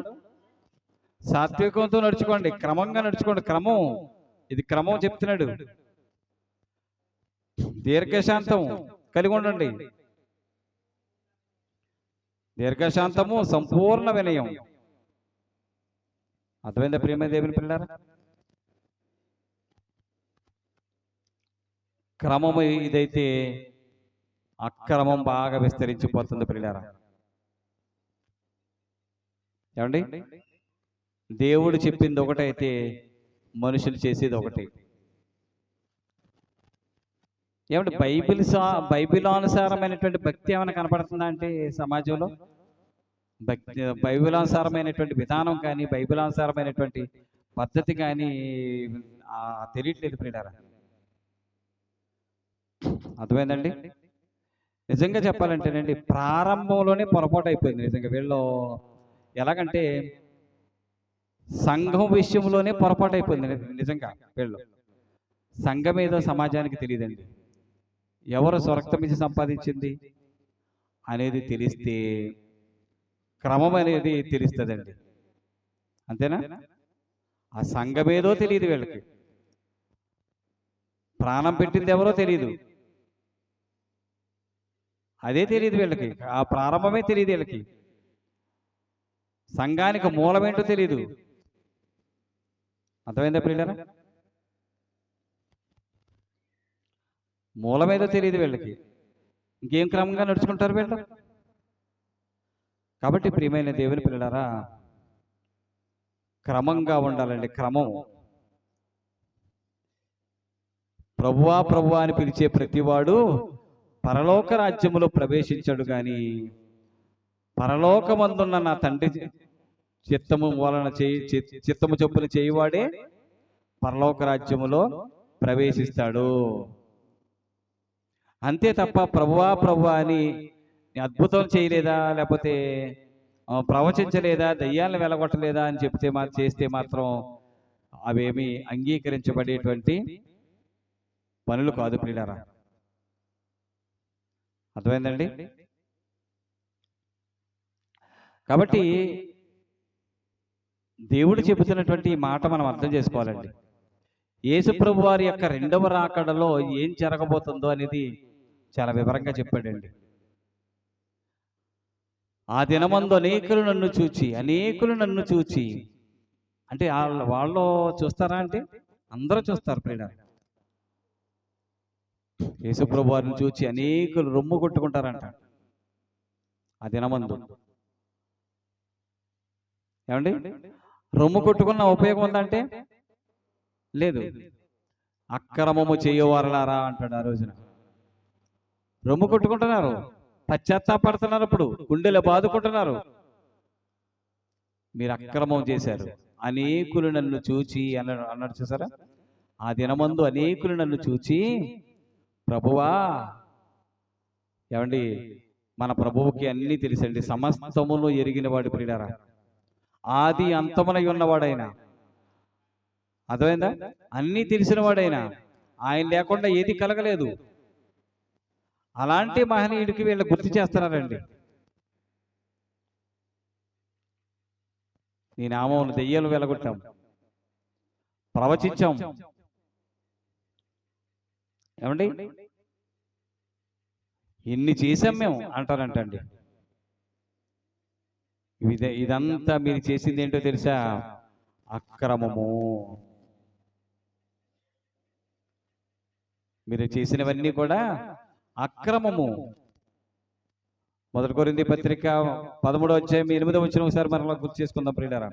సాత్వికంతో నడుచుకోండి, క్రమంగా నడుచుకోండి. క్రమం ఇది, క్రమం చెప్తున్నాడు. దీర్ఘశాంతం కలిగి ఉండండి, దీర్ఘశాంతము, సంపూర్ణ వినయం. అర్థమైందా ప్రియమైన దేవుని పిల్లారా? క్రమము ఇదైతే అక్రమం బాగా విస్తరించిపోతుంది ప్రియులారా. ఏమండి? దేవుడు చెప్పింది ఒకటైతే మనుషులు చేసేది ఒకటి. ఏమంటే బైబిలానుసారమైనటువంటి భక్తి ఏమైనా కనపడుతుందా అంటే సమాజంలో? భక్తి, బైబిలానుసారమైనటువంటి విధానం కానీ, బైబిలానుసారమైనటువంటి పద్ధతి కానీ తెలియట్లేదు ప్రియులారా. అర్థమైందండి? నిజంగా చెప్పాలంటేనండి, ప్రారంభంలోనే పొరపాటు అయిపోయింది నిజంగా వీళ్ళు. ఎలాగంటే సంఘం విషయంలోనే పొరపాటు అయిపోయింది నిజంగా వీళ్ళు. సంఘం ఏదో సమాజానికి తెలియదండి. ఎవరు స్వరక్తం ఇచ్చి సంపాదించింది అనేది తెలిస్తే క్రమం అనేది తెలుస్తుందండి. అంతేనా? ఆ సంఘం ఏదో తెలియదు వీళ్ళకి, ప్రాణం పెట్టింది ఎవరో తెలియదు, అదే తెలియదు వీళ్ళకి, ఆ ప్రారంభమే తెలియదు వీళ్ళకి, సంఘానికి మూలమేంటో తెలియదు. అర్థమైందా ప్రియులారా? మూలమేదో తెలియదు వీళ్ళకి, ఇంకేం క్రమంగా నడుచుకుంటారు వీళ్ళు? కాబట్టి ప్రియమైన దేవుని పిల్లలారా, క్రమంగా ఉండాలండి, క్రమం. ప్రభువా ప్రభువా అని పిలిచే ప్రతివాడు పరలోక రాజ్యములో ప్రవేశించడు గాని పరలోకమందున్న నా తండ్రి చిత్తము వలన చిత్తము చొప్పున చేయువాడే పరలోక రాజ్యములో ప్రవేశిస్తాడు. అంతే తప్ప ప్రభువా ప్రభువా అని అద్భుతం చేయలేదా, లేకపోతే ప్రవచించలేదా, దయ్యాలను వెలగొట్టలేదా అని చేస్తే మాత్రం అవేమి అంగీకరించబడేటువంటి పనులు కాదు ప్రియులారా. అర్థమైందండి? కాబట్టి దేవుడు చెబుతున్నటువంటి మాట మనం అర్థం చేసుకోవాలండి. యేసు ప్రభు వారి యొక్క రెండవ రాకడలో ఏం జరగబోతుందో అనేది చాలా వివరంగా చెప్పాడండి. ఆ దినమందు అనేకులు నన్ను చూచి అంటే వాళ్ళు చూస్తారా అంటే అందరూ చూస్తారు ప్రియులారా. యేసు ప్రభు వారిని చూచి అనేకులు రొమ్ము కొట్టుకుంటారంట ఆ దినమందు. ఏమండి? రొమ్ము కొట్టుకున్న ఉపయోగం ఉందంటే లేదు. అక్రమము చేయవారలారా అంటాడు ఆ రోజున. రొమ్ము కొట్టుకుంటున్నారు, పశ్చాత్తాపడుతున్నారు, అప్పుడు గుండెలు బాదుకుంటున్నారు. మీరు అక్రమం చేశారు, అనేకులు నన్ను చూచి అన్నాడు చూసారా. ఆ దినమందు అనేకులు నన్ను చూచి ప్రభువా, ఏమండి మన ప్రభువుకి అన్నీ తెలుసండి, సమస్తమును ఎరిగిన వాడు ప్రియులారా. ఆది అంతమునై ఉన్నవాడైన, అర్థమైందా? అన్నీ తెలిసిన వాడైనా, ఆయన లేకుండా ఏది కలగలేదు. అలాంటి మహనీయుడికి వీళ్ళు గుర్తు చేస్తున్నారండి. నీ నామమును దెయ్యాలు వెలగొట్టాం, ప్రవచించాం. ఏమండి, ఇన్ని చేశాం మేము అంటారంటండి. ఇదంతా మీరు చేసింది ఏంటో తెలుసా? అక్రమము. మీరు చేసినవన్నీ కూడా అక్రమము. 1 కొరింథీ పత్రిక 13వ అధ్యాయం 8వ వచనం ఒకసారి మరలా గుర్తు చేసుకుందాం ప్రియులారా.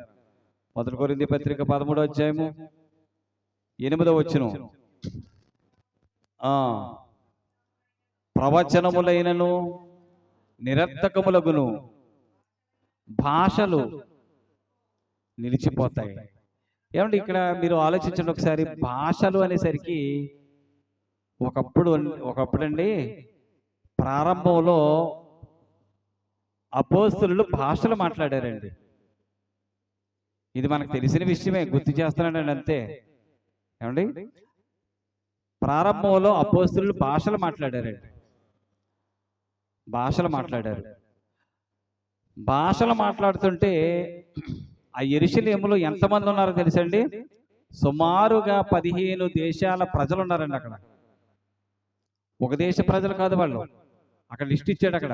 1 కొరింథీ పత్రిక 13వ అధ్యాయము 8వ వచనం. ప్రవచనములైనను నిరర్థకములగును భాషలు నిలిచిపోతాయి. ఏమంటే ఇక్కడ మీరు ఆలోచించండి ఒకసారి. భాషలు అనేసరికి ఒకప్పుడండి ప్రారంభంలో అపోస్తలులు భాషలు మాట్లాడారండి. ఇది మనకు తెలిసిన విషయమే, గుర్తు చేస్తున్నానండి అంతే. ఏమండి, ప్రారంభంలో అపోస్తలులు భాషలు మాట్లాడారండి. భాషలు మాట్లాడుతుంటే ఆ యెరూషలేములో ఎంతమంది ఉన్నారో తెలుసండి? సుమారుగా 15 దేశాల ప్రజలు ఉన్నారండి అక్కడ. ఒక దేశ ప్రజలు కాదు వాళ్ళు. అక్కడ లిస్ట్ ఇచ్చాడు. అక్కడ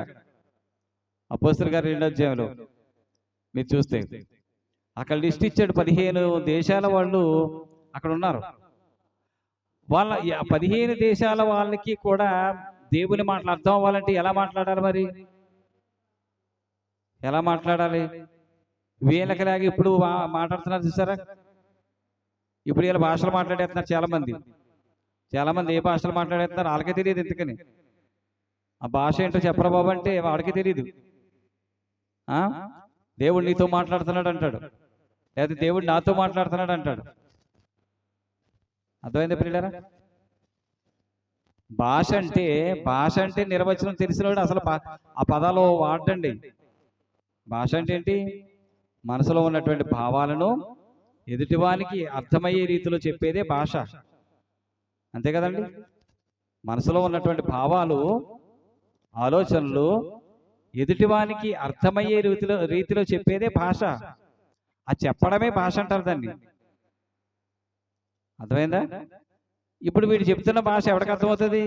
అపోస్తలుల గారి 2వ అధ్యాయంలో మీరు చూస్తే అక్కడ లిస్ట్ ఇచ్చాడు. 15 దేశాల వాళ్ళు అక్కడ ఉన్నారు. వాళ్ళ 15 దేశాల వాళ్ళకి కూడా దేవుని మాటలు అర్థం అవ్వాలంటే ఎలా మాట్లాడాలి? మరి ఎలా మాట్లాడాలి? వీళ్ళకిలాగా ఇప్పుడు మాట్లాడుతున్నారు చూసారా? ఇప్పుడు వీళ్ళ భాషలు మాట్లాడేస్తున్నారు చాలా మంది ఏ భాషలు మాట్లాడేస్తున్నారు వాళ్ళకే తెలియదు. ఎందుకని ఆ భాష ఏంటో చెప్పరా బాబు అంటే వాడికి తెలియదు. దేవుడు నీతో మాట్లాడుతున్నాడు అంటాడు, లేదా దేవుడు నాతో మాట్లాడుతున్నాడు అంటాడు. అర్థమైంది ప్రియులారా? భాష అంటే నిర్వచనం తెలిసినవాడు అసలు ఆ పదాలు వాడండి. భాష అంటే ఏంటి? మనసులో ఉన్నటువంటి భావాలను ఎదుటివానికి అర్థమయ్యే రీతిలో చెప్పేదే భాష. అంతే కదండి? మనసులో ఉన్నటువంటి భావాలు, ఆలోచనలు ఎదుటివానికి అర్థమయ్యే రీతిలో చెప్పేదే భాష. ఆ చెప్పడమే భాష అంటారు దాన్ని. అర్థమైందా? ఇప్పుడు వీడు చెప్తున్న భాష ఎవరికి అర్థమవుతుంది?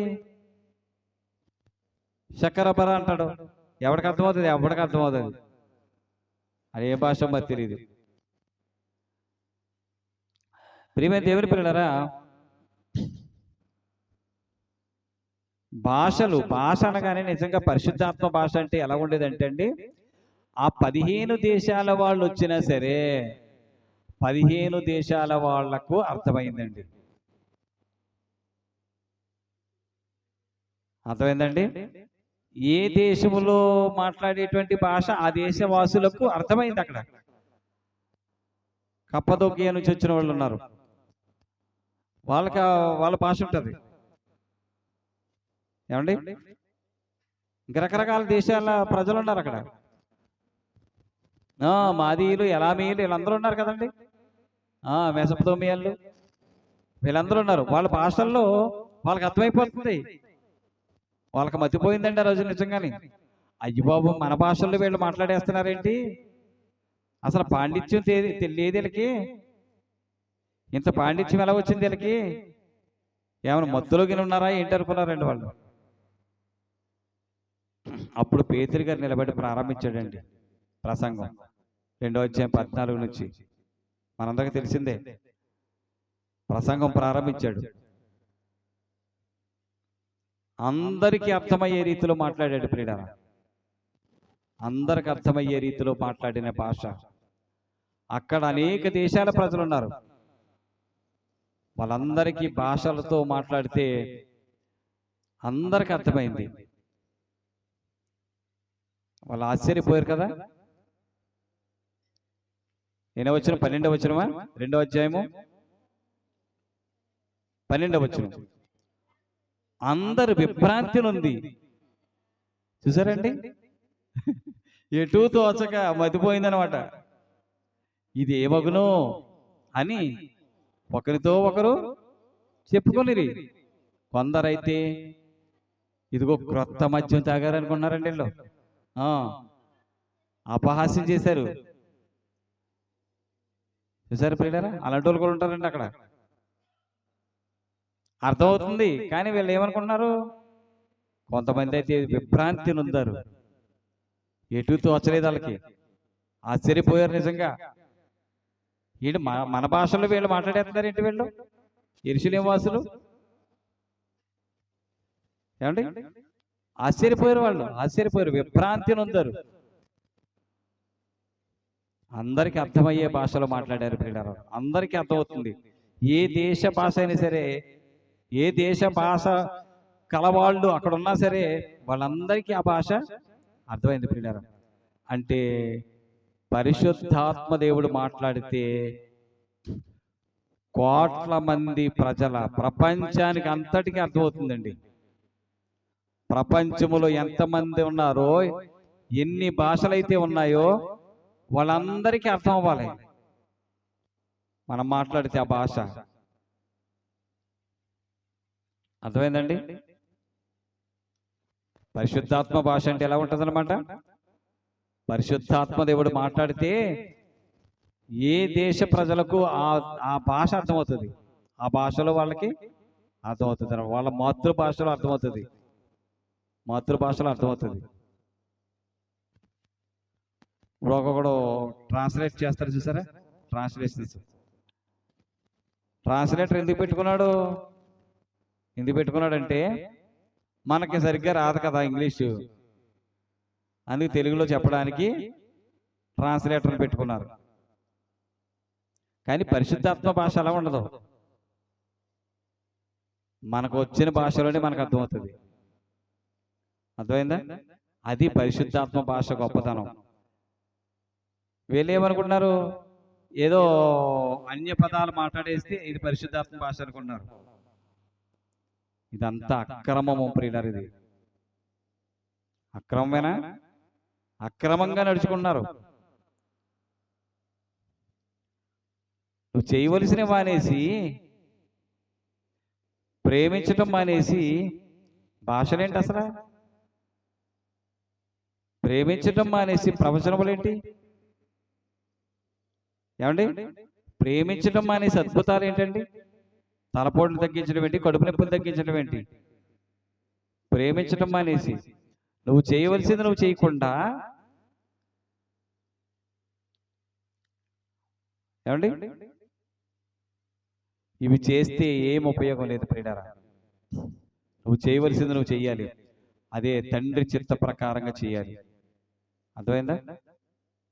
చక్కరబర అంటాడు, ఎవరికి అర్థమవుతుంది? ఎవరికి అర్థమవుతుంది? అది ఏ భాష మరి తెలియదు. ప్రియమైన దేవుని పిల్లలారా, భాష అనగానే నిజంగా పరిశుద్ధాత్మ భాష అంటే ఎలా ఉండేదంటే అండి, ఆ 15 దేశాల వాళ్ళు వచ్చినా సరే 15 దేశాల వాళ్లకు అర్థమైందండి. అర్థమైందండి? ఏ దేశంలో మాట్లాడేటువంటి భాష ఆ దేశవాసులకు అర్థమైంది. అక్కడ కప్పదొకియా నుంచి వచ్చిన వాళ్ళు ఉన్నారు, వాళ్ళ భాష ఉంటుంది. ఏమండి, రకరకాల దేశాల ప్రజలు ఉన్నారు అక్కడ. మాదీయులు, ఎలామీయులు వీళ్ళందరూ ఉన్నారు కదండి. మెసొపొతేమియన్లు వీళ్ళందరూ ఉన్నారు. వాళ్ళ భాషల్లో వాళ్ళకి అర్థమైపోతుంది. వాళ్ళకి మతిపోయిందండి ఆ రోజు నిజంగానే. అయ్యి బాబు, మన భాషల్లో వీళ్ళు మాట్లాడేస్తున్నారేంటి? అసలు పాండిత్యం తెలియదు వీళ్ళకి. ఇంత పాండిత్యం ఎలా వచ్చింది వీళ్ళకి? ఏమైనా మత్తులో గిని ఉన్నారా ఏంటి అనుకున్నారండి వాళ్ళు. అప్పుడు పేతురు గారు నిలబడి ప్రారంభించాడండి ప్రసంగం. 2వ అధ్యాయం 14 నుంచి మనందరికీ తెలిసిందే. ప్రసంగం ప్రారంభించాడు. అందరికీ అర్థమయ్యే రీతిలో మాట్లాడాడు ప్రియులారా. అందరికి అర్థమయ్యే రీతిలో మాట్లాడిన భాష. అక్కడ అనేక దేశాల ప్రజలు ఉన్నారు. వాళ్ళందరికీ భాషలతో మాట్లాడితే అందరికి అర్థమైంది. వాళ్ళు ఆశ్చర్యపోయారు కదా. ఎన్నో వచనం? 12వ వచనమా? 2వ అధ్యాయము 12వ వచనం. అందరు విభ్రాంతి ఉంది. చూసారండి? ఎటు తోచక మతిపోయిందనమాట. ఇది ఏమగును అని ఒకరితో ఒకరు చెప్పుకొనిరి. కొందరైతే ఇదిగో క్రొత్త మద్యం తాగారనుకున్నారండి వీళ్ళు. ఆ, అపహాస్యం చేశారు. చూసారు ప్రియులారా, అలాంటి వాళ్ళు కూడా ఉంటారండి అక్కడ. అర్థమవుతుంది, కానీ వీళ్ళు ఏమనుకుంటున్నారు, కొంతమంది అయితే విభ్రాంతి నొందారు. ఎటు తోచలేదు వాళ్ళకి, ఆశ్చర్యపోయారు నిజంగా. ఏంటి మన భాషలో వీళ్ళు మాట్లాడేస్తున్నారు ఏంటి వీళ్ళు, యెరూషలేము వాసులు? ఏమండి, ఆశ్చర్యపోయారు వాళ్ళు, ఆశ్చర్యపోయారు, విభ్రాంతి నొందారు. అందరికీ అర్థమయ్యే భాషలో మాట్లాడారు ప్రియులారా, అందరికీ అర్థమవుతుంది. ఏ దేశ భాష అయినా సరే, ఏ దేశ భాష కలవాళ్ళు అక్కడ ఉన్నా సరే, వాళ్ళందరికీ ఆ భాష అర్థమైంది ప్రియులారా. అంటే పరిశుద్ధాత్మ దేవుడు మాట్లాడితే కోట్ల మంది ప్రజల, ప్రపంచానికి అంతటికీ అర్థమవుతుందండి. ప్రపంచములో ఎంతమంది ఉన్నారో, ఎన్ని భాషలైతే ఉన్నాయో వాళ్ళందరికీ అర్థం అవ్వాలి మనం మాట్లాడితే ఆ భాష. అర్థమైందండి? పరిశుద్ధాత్మ భాష అంటే ఎలా ఉంటుంది అనమాట? పరిశుద్ధాత్మ దేవుడు మాట్లాడితే ఏ దేశ ప్రజలకు ఆ భాష అర్థమవుతుంది, ఆ భాషలో వాళ్ళకి అర్థమవుతుంది, వాళ్ళ మాతృభాషలో అర్థమవుతుంది, మాతృభాషలో అర్థమవుతుంది. ఇప్పుడు ఒక్కొక్కడు ట్రాన్స్లేట్ చేస్తారు చూసారా, ట్రాన్స్లేషన్స్. ట్రాన్స్లేటర్ ఎందుకు పెట్టుకున్నాడంటే మనకి సరిగ్గా రాదు కదా ఇంగ్లీషు, అందుకు తెలుగులో చెప్పడానికి ట్రాన్స్లేటర్ పెట్టుకున్నారు. కానీ పరిశుద్ధాత్మ భాష అలా ఉండదు, మనకు వచ్చిన భాషలోనే మనకు అర్థమవుతుంది. అర్థమైందా? అది పరిశుద్ధాత్మ భాష గొప్పతనం. వీళ్ళు ఏమనుకుంటున్నారు, ఏదో అన్య పదాలు మాట్లాడేస్తే ఇది పరిశుద్ధాత్మ భాష అనుకున్నారు. ఇదంతా అక్రమము ప్రియులారా, ఇది అక్రమమేనా? అక్రమంగా నడుచుకున్నారు. నువ్వు చేయవలసిన మానేసి, ప్రేమించటం మానేసి భాషలేంటి అసలు? ప్రేమించటం మానేసి ప్రవచనములేంటి? ఏమండి, ప్రేమించటం మానేసి అద్భుతాలు ఏంటండి? తలపోటును తగ్గించడం ఏంటి, కడుపు నొప్పులు తగ్గించడం ఏంటి? ప్రేమించటం మానేసి నువ్వు చేయవలసింది నువ్వు చేయకుండా, ఏమండి, ఇవి చేస్తే ఏం ఉపయోగం లేదు ప్రియులారా. నువ్వు చేయవలసింది నువ్వు చెయ్యాలి, అదే తండ్రి చిత్త ప్రకారంగా చేయాలి. అర్థమైందా?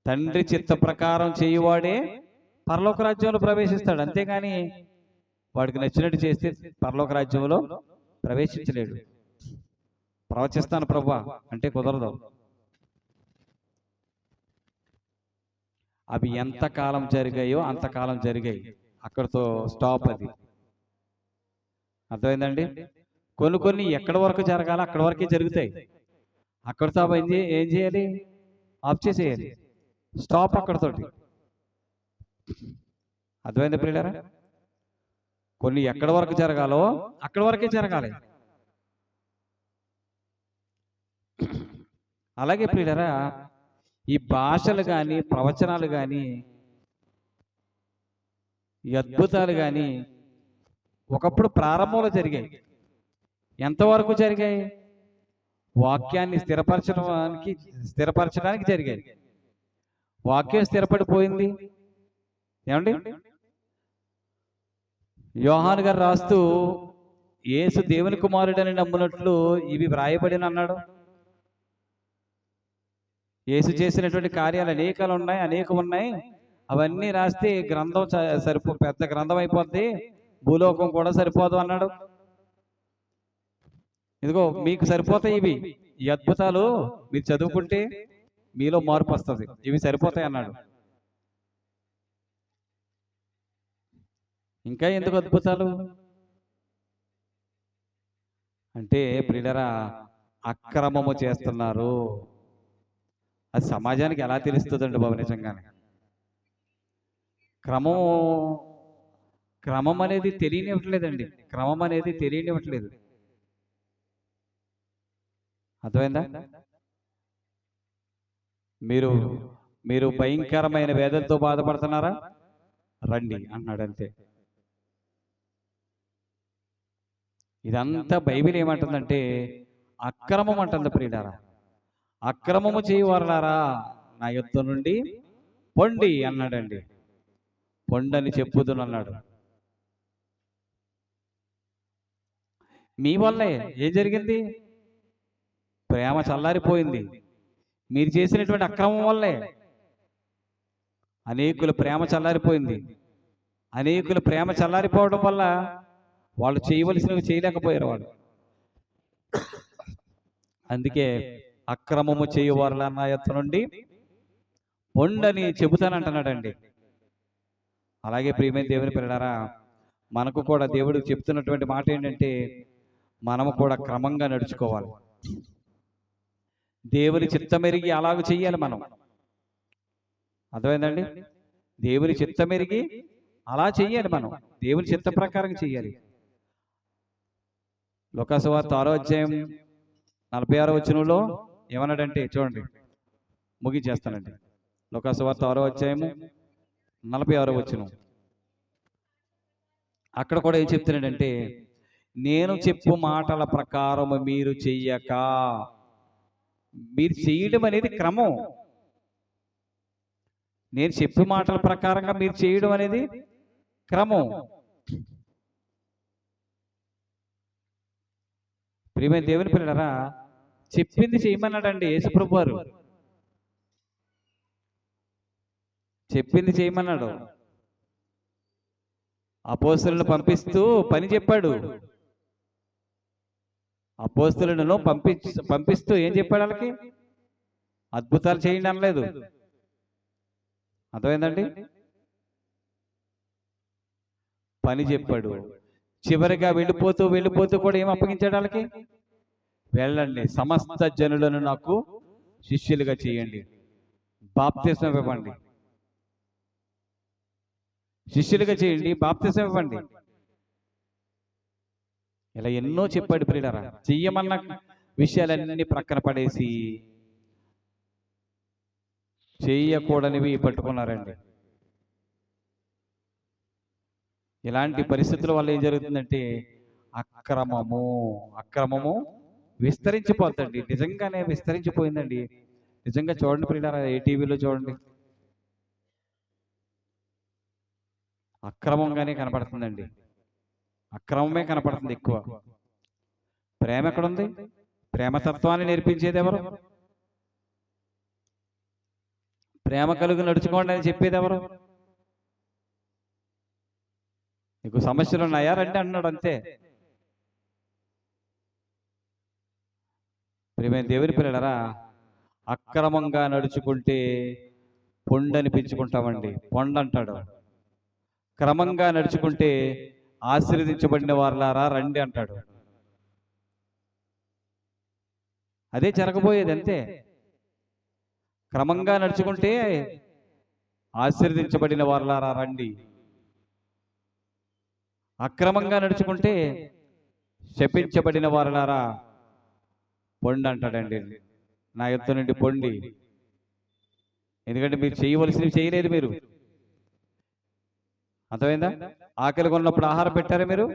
తండ్రి చిత్త ప్రకారం చేయువాడే పరలోక రాజ్యంలో ప్రవేశిస్తాడు, అంతేగాని వాడికి నచ్చినట్టు చేస్తే పరలోక రాజ్యంలో ప్రవేశించలేడు. ప్రవచిస్తాను ప్రభువా అంటే కుదరదు. అవి ఎంతకాలం జరిగాయో అంతకాలం జరిగాయి, అక్కడితో స్టాప్. అది అర్థమైందండి? కొన్ని ఎక్కడి వరకు జరగాలో అక్కడి వరకే జరుగుతాయి, అక్కడితో ఏం చేయాలి, ఆఫ్ చేసేయాలి, స్టాప్ అక్కడితోటి. అర్థమైంది ప్రియులారా? కొన్ని ఎక్కడి వరకు జరగాలో అక్కడి వరకే జరగాలి. అలాగే ప్రియులారా, ఈ భాషలు కానీ, ప్రవచనాలు కానీ, ఈ అద్భుతాలు కానీ ఒకప్పుడు ప్రారంభంలో జరిగాయి. ఎంతవరకు జరిగాయి? వాక్యాన్ని స్థిరపరచడానికి జరిగాయి. వాక్యం స్థిరపడిపోయింది. ఏమండి, యోహాను గారు రాస్తూ యేసు దేవుని కుమారుడని నమ్మునట్లు ఇవి వ్రాయబడిన అన్నాడు. యేసు చేసినటువంటి కార్యాలు అనేకం ఉన్నాయి, అవన్నీ రాస్తే గ్రంథం పెద్ద గ్రంథం అయిపోద్ది, భూలోకం కూడా సరిపోదు అన్నాడు. ఇదిగో మీకు సరిపోతాయి ఇవి, ఈ అద్భుతాలు మీరు చదువుకుంటే మీలో మార్పు వస్తుంది, ఇవి సరిపోతాయి అన్నాడు. ఇంకా ఎందుకు అద్భుతాలు అంటే ప్రియులారా, అక్రమము చేస్తున్నారు. అది సమాజానికి ఎలా తెలుస్తుందండి బాబు నిజంగానే? క్రమం క్రమం అనేది తెలియనివ్వట్లేదండి. క్రమం అనేది తెలియనివ్వట్లేదు. అర్థమైందా? మీరు మీరు భయంకరమైన వేదనతో బాధపడుతున్నారా? రండి అన్నాడు అంతే. ఇదంతా బైబిల్ ఏమంటుందంటే అక్రమం అంటుంది ప్రియులారా. అక్రమము చేయవారలారా నా యొద్ద నుండి పొండి అన్నాడండి. పొండని చెప్పుదును అన్నాడు. మీ వల్లే ఏం జరిగింది? ప్రేమ చల్లారిపోయింది. మీరు చేసినటువంటి అక్రమం వల్లే అనేకుల ప్రేమ చల్లారిపోయింది. అనేకుల ప్రేమ చల్లారిపోవడం వల్ల వాళ్ళు చేయవలసినవి చేయలేకపోయారు వాళ్ళు. అందుకే అక్రమము చేయవారులా నా యొద్ద నుండి పొండని చెబుతానంటున్నాడండి. అలాగే ప్రియమైన దేవుని పిల్లలారా, మనకు కూడా దేవుడు చెప్తున్నటువంటి మాట ఏంటంటే మనము కూడా క్రమంగా నడుచుకోవాలి. దేవుని చిత్తమెరిగి అలాగ చెయ్యాలి మనం. అర్థమైందండి? దేవుని చిత్తమెరిగి అలా చెయ్యాలి మనం. దేవుని చిత్త ప్రకారం చెయ్యాలి. లూకా సువార్త 6వ అధ్యాయం 46వ వచనంలో ఏమన్నాడంటే చూడండి, ముగించేస్తానండి. లూకా సువార్త 6వ అధ్యాయము 46వ వచనం. అక్కడ కూడా ఏం చెప్తున్నాడంటే నేను చెప్పు మాటల ప్రకారం మీరు చెయ్యక, మీరు చేయడం అనేది క్రమం. నేను చెప్పు మాటల ప్రకారంగా మీరు చేయడం అనేది క్రమం. ప్రియమైన దేవుని పిల్లలారా, చెప్పింది చేయమన్నాడండి యేసుప్రభు వారు. చెప్పింది చేయమన్నాడు. అపోస్తలులను పంపిస్తూ పని చెప్పాడు. అపోస్తలులను పంపిస్తూ ఏం చెప్పాడు? వాళ్ళకి అద్భుతాలు చేయండి అనలేదు. అర్థమైందండి? పని చెప్పాడు. చివరిగా వెళ్ళిపోతూ కూడా ఏం అప్పగించాడు వాళ్ళకి? వెళ్ళండి, సమస్త జనులను నాకు శిష్యులుగా చేయండి, బాప్తిస్మం ఇవ్వండి. శిష్యులుగా చేయండి, బాప్తిస్మం ఇవ్వండి. ఇలా ఎన్నో చెప్పాడు ప్రియులారా. చెయ్యమన్న విషయాలన్నీ ప్రక్కన పడేసి చెయ్యకూడనివి పట్టుకున్నారండి. ఇలాంటి పరిస్థితుల వల్ల ఏం జరుగుతుందంటే అక్రమము విస్తరించిపోతుందండి. నిజంగానే విస్తరించిపోయిందండి. నిజంగా చూడండి ప్రియులారా, ఏ టీవీలో చూడండి, అక్రమంగానే కనపడుతుందండి. అక్రమమే కనపడుతుంది ఎక్కువ. ప్రేమ ఎక్కడుంది? ప్రేమతత్వాన్ని నేర్పించేది ఎవరు? ప్రేమ కలుగు నడుచుకోండి అని చెప్పేది ఎవరు? నీకు సమస్యలు ఉన్నాయా రండి అన్నాడు అంతే. ప్రియమైన దేవుని పిల్లలారా, అక్రమంగా నడుచుకుంటే పొండనిపించుకుంటామండి. పొండంటాడు. క్రమంగా నడుచుకుంటే ఆశీర్వదించబడిన వారులారా రండి అంటాడు. అదే జరగబోయేది అంతే. క్రమంగా నడుచుకుంటే ఆశీర్వదించబడిన వారులారా రండి, అక్రమంగా నడుచుకుంటే శపించబడిన వారులారా పొండి అంటాడండి. నా యొద్ద నుండి పొండి. ఎందుకంటే మీరు చేయవలసినవి చేయలేదు. మీరు అర్థమైందా? ఆకలిగా ఉన్నప్పుడు ఆహారం పెట్టారా? మీరు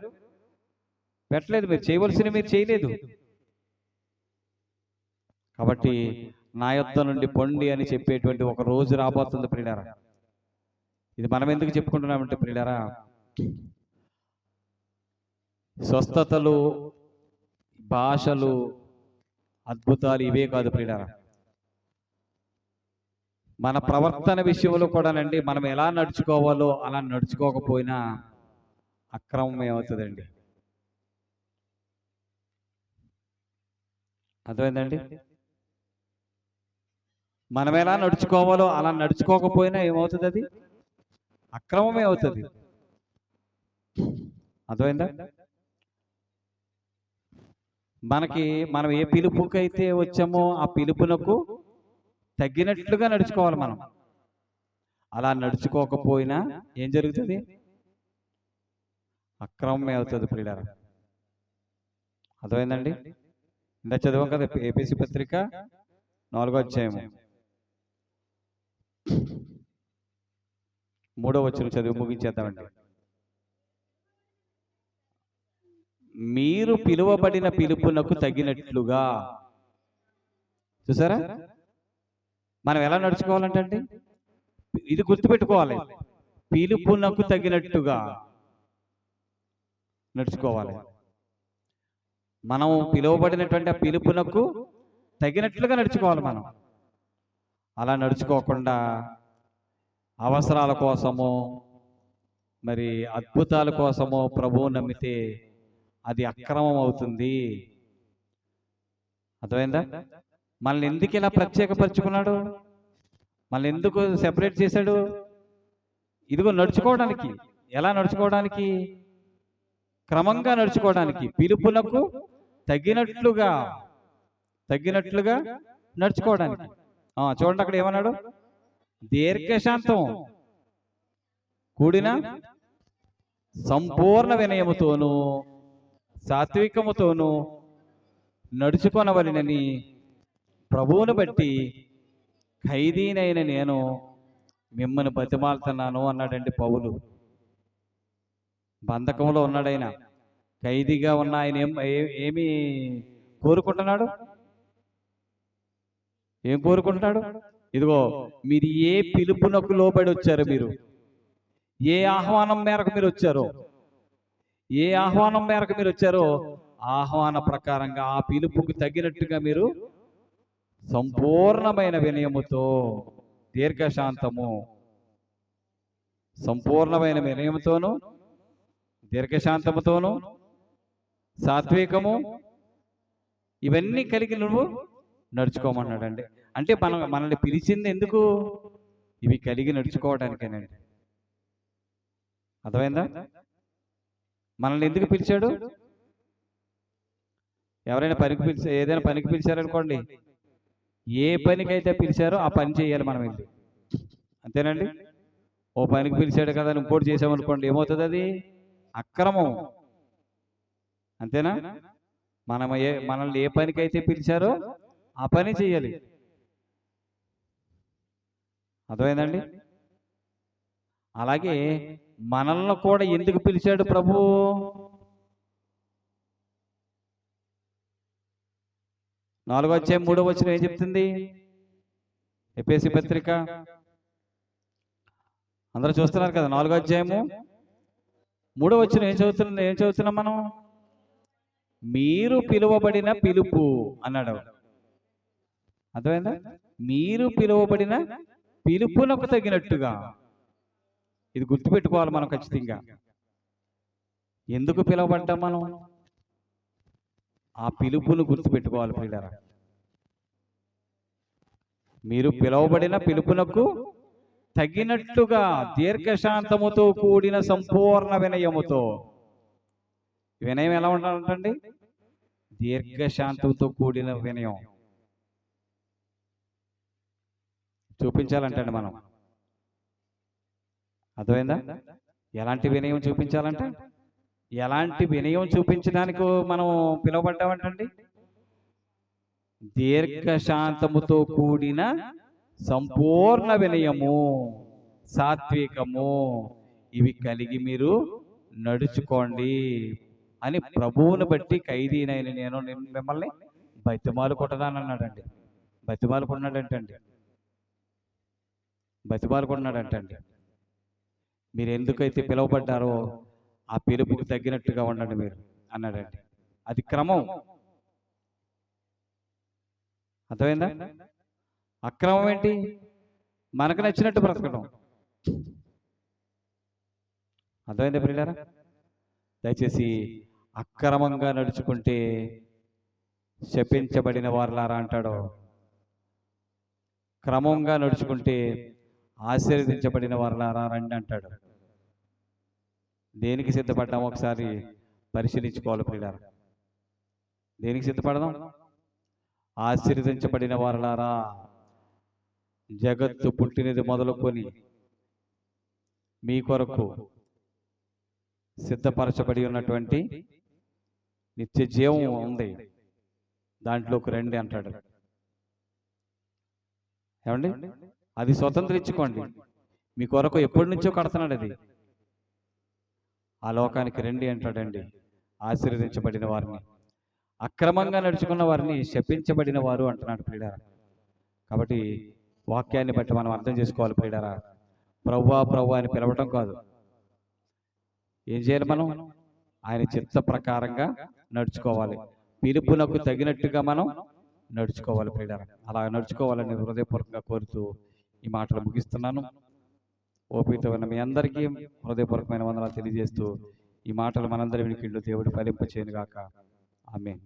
పెట్టలేదు. మీరు చేయవలసినవి మీరు చేయలేదు. కాబట్టి నా యొద్ద నుండి పొండి అని చెప్పేటువంటి ఒక రోజు రాబోతుంది ప్రియులారా. ఇది మనం ఎందుకు చెప్పుకుంటున్నామంటే ప్రియులారా, స్వస్థతలు, భాషలు, అద్భుతాలు ఇవే కాదు ప్రియులారా, మన ప్రవర్తన విషయంలో కూడానండి. మనం ఎలా నడుచుకోవాలో అలా నడుచుకోకపోయినా అక్రమం ఏమవుతుందండి. అర్థమైందండి? మనం ఎలా నడుచుకోవాలో అలా నడుచుకోకపోయినా ఏమవుతుంది? అది అక్రమమే అవుతుంది. అర్థమైందా? మనం ఏ పిలుపుకైతే వచ్చామో ఆ పిలుపునకు తగ్గినట్లుగా నడుచుకోవాలి మనం. అలా నడుచుకోకపోయినా ఏం జరుగుతుంది? అక్రమమే అవుతుంది ప్రియులారా. అర్థమైందండి? ఇందా చదివాం కదా, ఏపీసీ పత్రిక 4వ అధ్యాయము 3వ వచనం చదివి ముగించేద్దామండి. మీరు పిలువబడిన పిలుపునకు తగినట్లుగా. చూసారా మనం ఎలా నడుచుకోవాలంటే అండి, ఇది గుర్తుపెట్టుకోవాలి, పిలుపునకు తగినట్టుగా నడుచుకోవాలి. మనం పిలువబడినటువంటి ఆ పిలుపునకు తగినట్లుగా నడుచుకోవాలి. మనం అలా నడుచుకోకుండా అవసరాల కోసమో మరి అద్భుతాల కోసమో ప్రభువు నమ్మితే అది అక్రమం అవుతుంది. అర్థమైందా? మనల్ని ఎందుకు ఇలా ప్రత్యేకపరుచుకున్నాడు? మనల్ని ఎందుకు సెపరేట్ చేశాడు? ఇదిగో నడుచుకోవడానికి. ఎలా నడుచుకోవడానికి? క్రమంగా నడుచుకోవడానికి, పిలుపునకు తగినట్లుగా నడుచుకోవడానికి. చూడండి అక్కడ ఏమన్నాడు? దీర్ఘశాంతం కూడిన సంపూర్ణ వినయముతోనూ సాత్వికముతోనూ నడుచుకొనవలెనని ప్రభువును బట్టి ఖైదీనైన నేను మిమ్మల్ని బతిమాలుతున్నాను అన్నాడండి పౌలు. బంధకంలో ఉన్నాడైనా, ఖైదీగా ఉన్న ఆయన ఏమి కోరుకుంటున్నాడు? ఏం కోరుకుంటున్నాడు? ఇదిగో మీరు ఏ పిలుపునకు లోబడి వచ్చారు, మీరు ఏ ఆహ్వానం మేరకు మీరు వచ్చారో, ఆహ్వాన ప్రకారంగా ఆ పిలుపుకు తగినట్టుగా మీరు సంపూర్ణమైన వినయముతో, దీర్ఘశాంతము, సంపూర్ణమైన వినయముతోను దీర్ఘశాంతముతోను సాత్వికము ఇవన్నీ కలిగి నువ్వు నడుచుకోమన్నాడండి. అంటే మనల్ని పిలిచింది ఎందుకు? ఇవి కలిగి నడుచుకోవడానికేనండి. అర్థమైందా? మనల్ని ఎందుకు పిలిచాడు? ఎవరైనా ఏదైనా పనికి పిలిచారనుకోండి, ఏ పనికైతే పిలిచారో ఆ పని చేయాలి మనం వెళ్ళి. అంతేనండి? ఓ పనికి పిలిచాడు కదా అని ఇంకోటి చేసామనుకోండి, ఏమవుతుంది? అది అక్రమం. అంతేనా? మనల్ని ఏ పనికైతే పిలిచారో ఆ పని చేయాలి. అర్థమైందండి? అలాగే మనల్ని కూడా ఎందుకు పిలిచాడు ప్రభు? 4వ అధ్యాయం 3వ వచనం ఏం చెప్తుంది? ఎఫెసీ పత్రిక అందరూ చూస్తున్నారు కదా, 4వ అధ్యాయము 3వ వచనం ఏం చదువుతున్నాం మనం? మీరు పిలువబడిన పిలుపు అన్నాడు. అర్థమైందా? మీరు పిలువబడిన పిలుపునకు తగినట్టుగా. ఇది గుర్తుపెట్టుకోవాలి మనం ఖచ్చితంగా. ఎందుకు పిలువబడ్డాం మనం? ఆ పిలుపును గుర్తుపెట్టుకోవాలి ప్రియులారా. మీరు పిలువబడిన పిలుపునకు తగినట్టుగా దీర్ఘశాంతముతో కూడిన సంపూర్ణ వినయముతో. వినయం ఎలా ఉండాలంటండి? దీర్ఘశాంతంతో కూడిన వినయం చూపించాలంటండి మనం. అర్థమైందా? ఎలాంటి వినయం చూపించాలంట? ఎలాంటి వినయం చూపించడానికి మనం పిలువబడ్డామంటండి? దీర్ఘశాంతముతో కూడిన సంపూర్ణ వినయము, సాత్వికము ఇవి కలిగి మీరు నడుచుకోండి అని ప్రభువుని బట్టి ఖైదీనైన నేను మిమ్మల్ని బతిమాలుకుంటున్నానన్నాడండి. బతిమాలుకుంటున్నాడంటండి. మీరు ఎందుకైతే పిలువబడ్డారో ఆ పిలుపుకు తగ్గినట్టుగా ఉండండి మీరు అన్నాడండి. అది క్రమం. అర్థమైందా? అక్రమం ఏంటి? మనకు నచ్చినట్టు బ్రతకడం. అర్థమైందా ప్రియులారా? దయచేసి అక్రమంగా నడుచుకుంటే శపించబడిన వారులారా అంటాడు. క్రమంగా నడుచుకుంటే ఆశీర్వదించబడిన వారులారా రండి అంటాడు. దేనికి సిద్ధపడ్డామో ఒకసారి పరిశీలించుకోవాలి ప్రియులారా. దేనికి సిద్ధపడదాం? ఆశీర్వదించబడిన వారులారా, జగత్తు పుట్టినది మొదలుకొని మీ కొరకు సిద్ధపరచబడి ఉన్నటువంటి నిత్య జీవం ఉంది, దాంట్లోకి రండి అంటాడు. ఏమండి, అది స్వతంత్రించుకోండి. మీ కొరకు ఎప్పటి నుంచో కడుతున్నాడు అది. ఆ లోకానికి రండి అంటాడండి. ఆశీర్వదించబడిన వారిని, అక్రమంగా నడుచుకున్న వారిని శపించబడిన వారు అంటున్నాడు ప్రియులారా. కాబట్టి వాక్యాన్ని బట్టి మనం అర్థం చేసుకోవాలి ప్రియులారా. ప్రభువా ప్రభువా అని పిలవటం కాదు. ఏం చేయాలి? మనం ఆయన చిత్త ప్రకారంగా నడుచుకోవాలి. పిలుపునకు తగినట్టుగా మనం నడుచుకోవాలి ప్రియులారా. అలా నడుచుకోవాలని హృదయపూర్వకంగా కోరుతూ ఈ మాటలు ముగిస్తున్నాను. ఓపికతో ఉన్న మీ అందరికీ హృదయపూర్వకమైన వందనాలు తెలియజేస్తూ ఈ మాటలు మనందరి వినికిడిలో దేవుడు ఫలింపచేయును గాక. ఆమేన్.